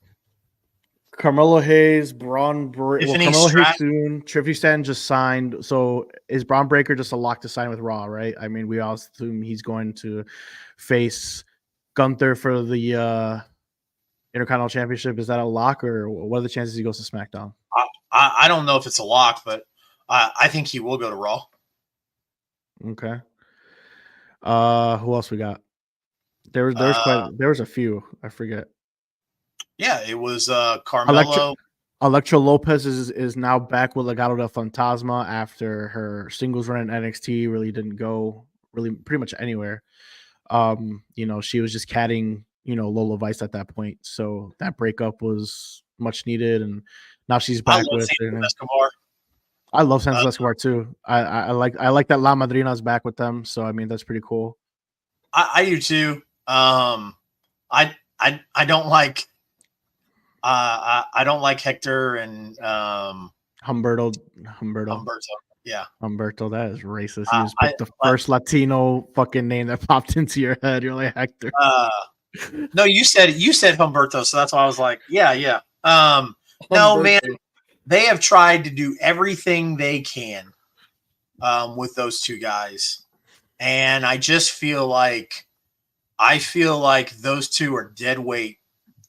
Carmelo Hayes, Braun Breaker. Carmelo Hayes soon. Tristan just signed. So is Braun Breaker just a lock to sign with Raw, right? I mean, we all assume he's going to face Gunther for the Intercontinental Championship. Is that a lock, or what are the chances he goes to SmackDown? I don't know if it's a lock, but I think he will go to Raw. Okay. Who else we got? There was a few. I forget. Yeah, it was Carmelo. Elektra Lopez is now back with Legado del Fantasma after her singles run in NXT really didn't go really pretty much anywhere. She was just catting, Lola Vice at that point. So that breakup was much needed, and now she's back with Escobar. I love Santos Escobar too. I like that La Madrina's back with them. So I mean, that's pretty cool. I do too. I don't like. I don't like Hector and Humberto. Yeah. Humberto, that is racist. You just picked the first Latino fucking name that popped into your head. You're like Hector. No, you said Humberto, so that's why I was like, yeah. No, man, they have tried to do everything they can with those two guys. And I just feel like those two are dead weight.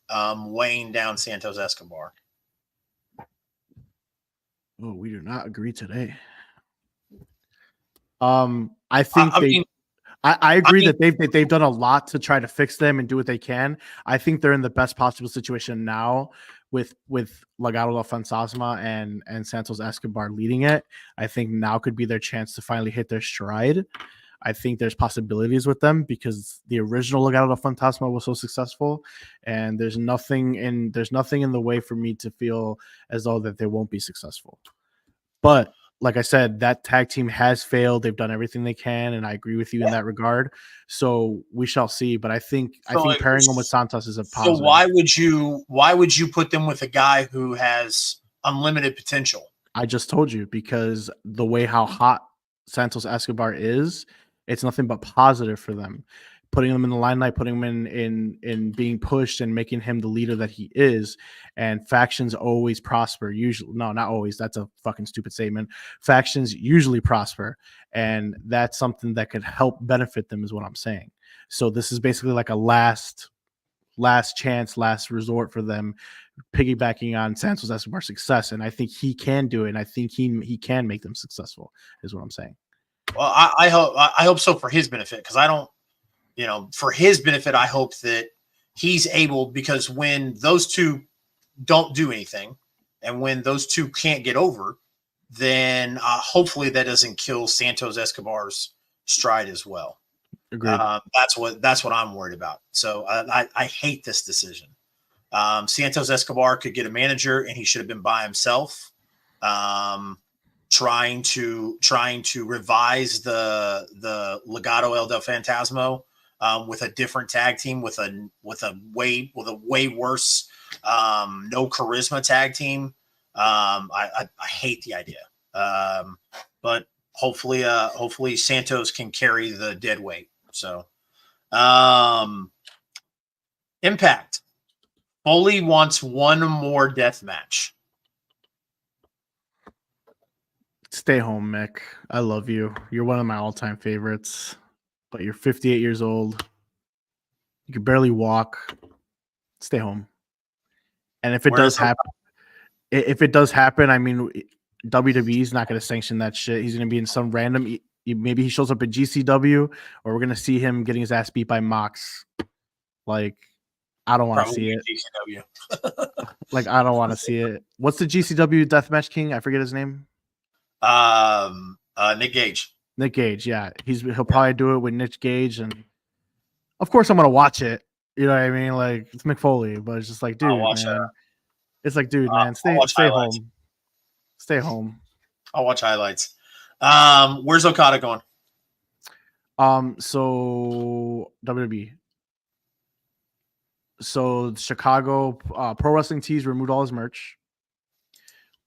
Weighing down Santos Escobar. Oh, we do not agree today. I think I agree that they've done a lot to try to fix them and do what they can. I think they're in the best possible situation now with Legado del Fantasma and Santos Escobar leading it. I think now could be their chance to finally hit their stride. I think there's possibilities with them because the original Legado del Fantasma was so successful, and there's nothing in the way for me to feel as though that they won't be successful. But like I said, that tag team has failed. They've done everything they can, and I agree with you in that regard. So we shall see. But I think pairing them with Santos is a positive. So why would you put them with a guy who has unlimited potential? I just told you, because the way how hot Santos Escobar is, It's nothing but positive for them. Putting him in the limelight, putting him in being pushed and making him the leader that he is. And factions always prosper. Usually, no, not always. That's a fucking stupid statement. Factions usually prosper, and that's something that could help benefit them, is what I'm saying. So this is basically like a last chance, last resort for them, piggybacking on Santos Escobar's success. And I think he can do it, and I think he can make them successful, is what I'm saying. Well, I hope so for his benefit, because I don't, for his benefit, I hope that he's able, because when those two don't do anything and when those two can't get over, then hopefully that doesn't kill Santos Escobar's stride as well. Agreed. That's what I'm worried about. So I hate this decision. Santos Escobar could get a manager, and he should have been by himself, trying to revise the Legado El Del Fantasma with a different tag team, with a way worse no charisma tag team. I hate the idea, but hopefully Santos can carry the dead weight. So, Impact. Foley wants one more death match. Stay home, Mick. I love you. You're one of my all-time favorites, but you're 58 years old. You can barely walk. Stay home. And if it does happen, I mean, WWE's not going to sanction that shit. He's going to be in some random. Maybe he shows up at GCW, or we're going to see him getting his ass beat by Mox. Like, I don't want to see it. GCW. Like, I don't want to see it. What's the GCW Deathmatch King? I forget his name. Nick Gage. Nick Gage, yeah. He'll probably do it with Nick Gage, and of course I'm gonna watch it. You know what I mean? Like, it's Mick Foley, but it's just like, dude, man. It's like, dude, man, stay home. Stay home. I'll watch highlights. Where's Okada going? So WWE. So Chicago Pro Wrestling Tees removed all his merch.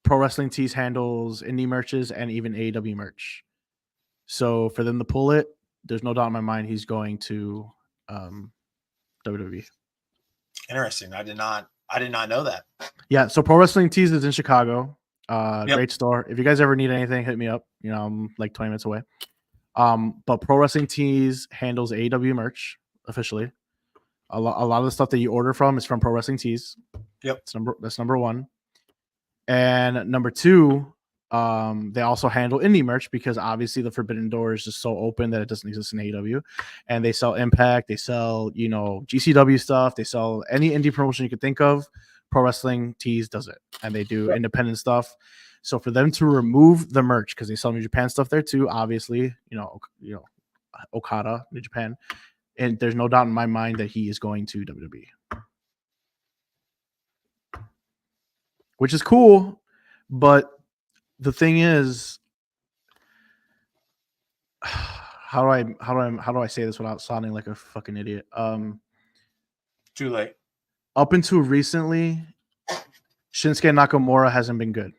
Pro Wrestling Tees handles indie merches and even AEW merch. So for them to pull it, there's no doubt in my mind he's going to WWE. Interesting. I did not know that. Yeah. So Pro Wrestling Tees is in Chicago. Great store. If you guys ever need anything, hit me up. I'm like 20 minutes away. But Pro Wrestling Tees handles AEW merch officially. A lot of the stuff that you order from is from Pro Wrestling Tees. Yep. That's number one. And number two, they also handle indie merch, because obviously the Forbidden Door is just so open that it doesn't exist in AEW. And they sell Impact, they sell, GCW stuff, they sell any indie promotion you could think of. Pro Wrestling Tees does it, and they do independent stuff. So for them to remove the merch, because they sell New Japan stuff there too, obviously, Okada, New Japan, and there's no doubt in my mind that he is going to WWE. Which is cool, but the thing is, how do I say this without sounding like a fucking idiot? Too late. Up until recently, Shinsuke Nakamura hasn't been good,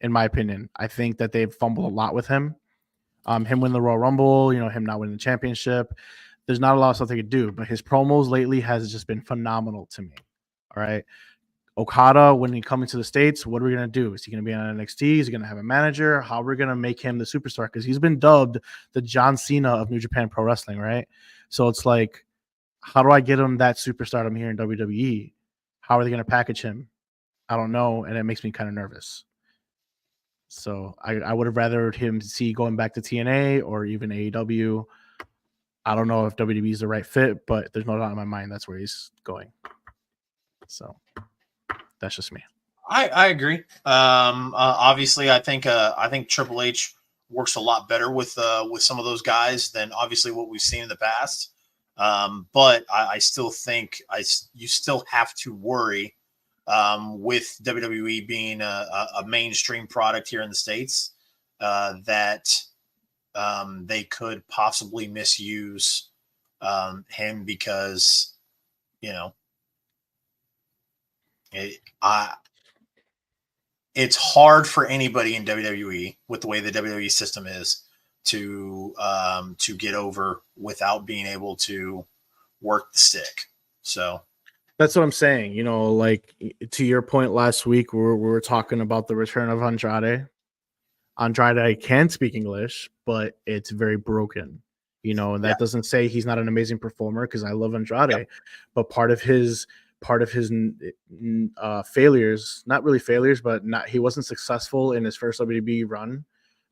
in my opinion. I think that they've fumbled a lot with him. Him winning the Royal Rumble, him not winning the championship. There's not a lot of stuff they could do, but his promos lately has just been phenomenal to me. All right. Okada, when he comes to the States, what are we going to do? Is he going to be on NXT? Is he going to have a manager? How are we going to make him the superstar? Because he's been dubbed the John Cena of New Japan Pro Wrestling, right? So it's like, how do I get him that superstardom here in WWE? How are they going to package him? I don't know, and it makes me kind of nervous. So I would have rather him see going back to TNA or even AEW. I don't know if WWE is the right fit, but there's no doubt in my mind that's where he's going. So that's just me. I agree. Obviously, I think Triple H works a lot better with some of those guys than obviously what we've seen in the past. But I still think you still have to worry with WWE being a mainstream product here in the States, that they could possibly misuse him, because it's hard for anybody in WWE with the way the WWE system is to get over without being able to work the stick. So that's what I'm saying. You know, like to your point last week, we were talking about the return of Andrade. Andrade can speak English, but it's very broken. You know, and that doesn't say he's not an amazing performer, because I love Andrade, but part of his failures, not really failures, but he wasn't successful in his first WWE run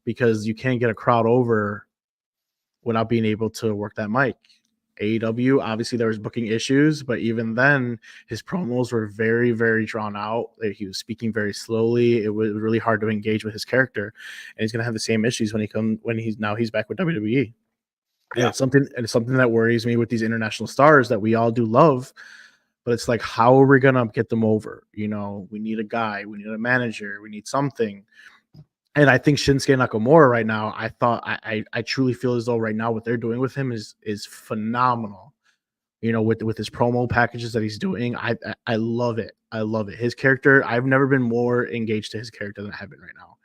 because you can't get a crowd over without being able to work that mic. AEW, obviously there was booking issues, but even then his promos were very, very drawn out. He was speaking very slowly. It was really hard to engage with his character, and he's going to have the same issues when he's back with WWE. Yeah. And it's something that worries me with these international stars that we all do love, but it's like, how are we going to get them over? You know, we need a guy, we need a manager, we need something. And I think Shinsuke Nakamura right now, I truly feel as though right now what they're doing with him is phenomenal. You know, with his promo packages that he's doing, I love it. I love it. His character, I've never been more engaged to his character than I have been right now.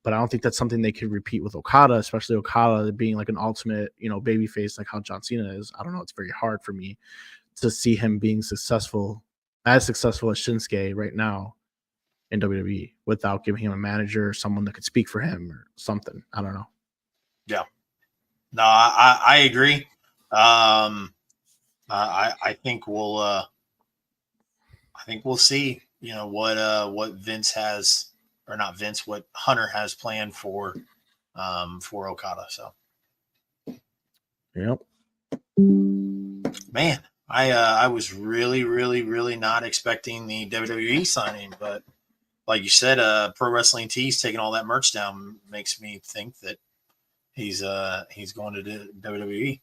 But I don't think that's something they could repeat with Okada, especially Okada being like an ultimate, you know, babyface like how John Cena is. I don't know. It's very hard for me to see him being as successful as Shinsuke right now in WWE without giving him a manager or someone that could speak for him or something. I don't know. Yeah. No, I agree. I think we'll see, you know, what Vince has, or not Vince, what Hunter has planned for Okada. So yep. Man, I was really, really, really not expecting the WWE signing, but like you said, Pro Wrestling Tees taking all that merch down makes me think that he's going to WWE.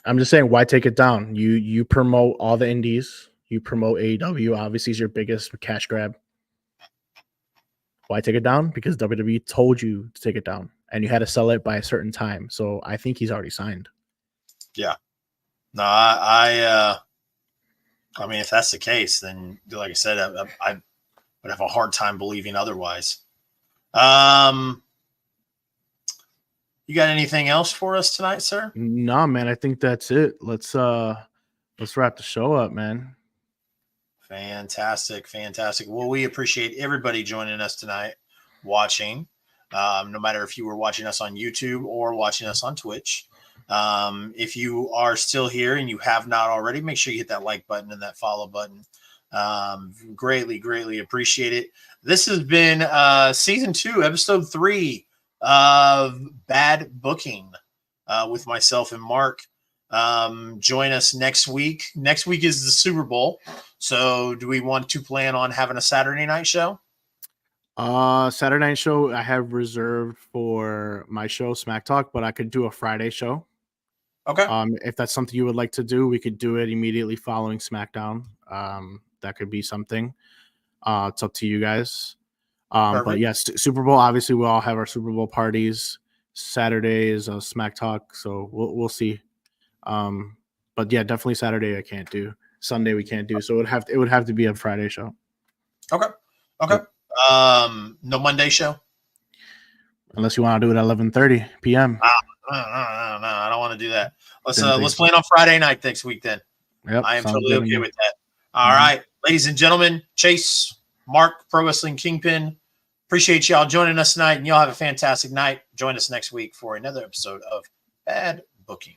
I'm just saying, why take it down? You promote all the indies. You promote AEW. Obviously, is your biggest cash grab. Why take it down? Because WWE told you to take it down, and you had to sell it by a certain time. So I think he's already signed. Yeah. No, I mean, if that's the case, then like I said, I would have a hard time believing otherwise. You got anything else for us tonight, sir? No, man. I think that's it. Let's wrap the show up, man. Fantastic. Well, we appreciate everybody joining us tonight, watching. No matter if you were watching us on YouTube or watching us on Twitch. If you are still here and you have not already, make sure you hit that like button and that follow button. Greatly appreciate it. This has been season 2, episode 3 of Bad Booking with myself and Mark. Join us next week. Next week is the Super Bowl. So do we want to plan on having a Saturday night show? Saturday night show I have reserved for my show, Smack Talk, but I could do a Friday show. Okay. If that's something you would like to do, we could do it immediately following SmackDown. That could be something. It's up to you guys. But yes, Super Bowl, obviously we'll all have our Super Bowl parties. Saturday is a Smack Talk, so we'll see. But yeah, definitely Saturday I can't do. Sunday we can't do. So it would have to be a Friday show. Okay. No Monday show? Unless you want to do it at 11:30 p.m. No, I don't want to do that. Let's plan on Friday night next week then. Yep, I am totally okay with that. All right, ladies and gentlemen, Chase, Mark, Pro Wrestling Kingpin, appreciate y'all joining us tonight, and y'all have a fantastic night. Join us next week for another episode of Bad Booking.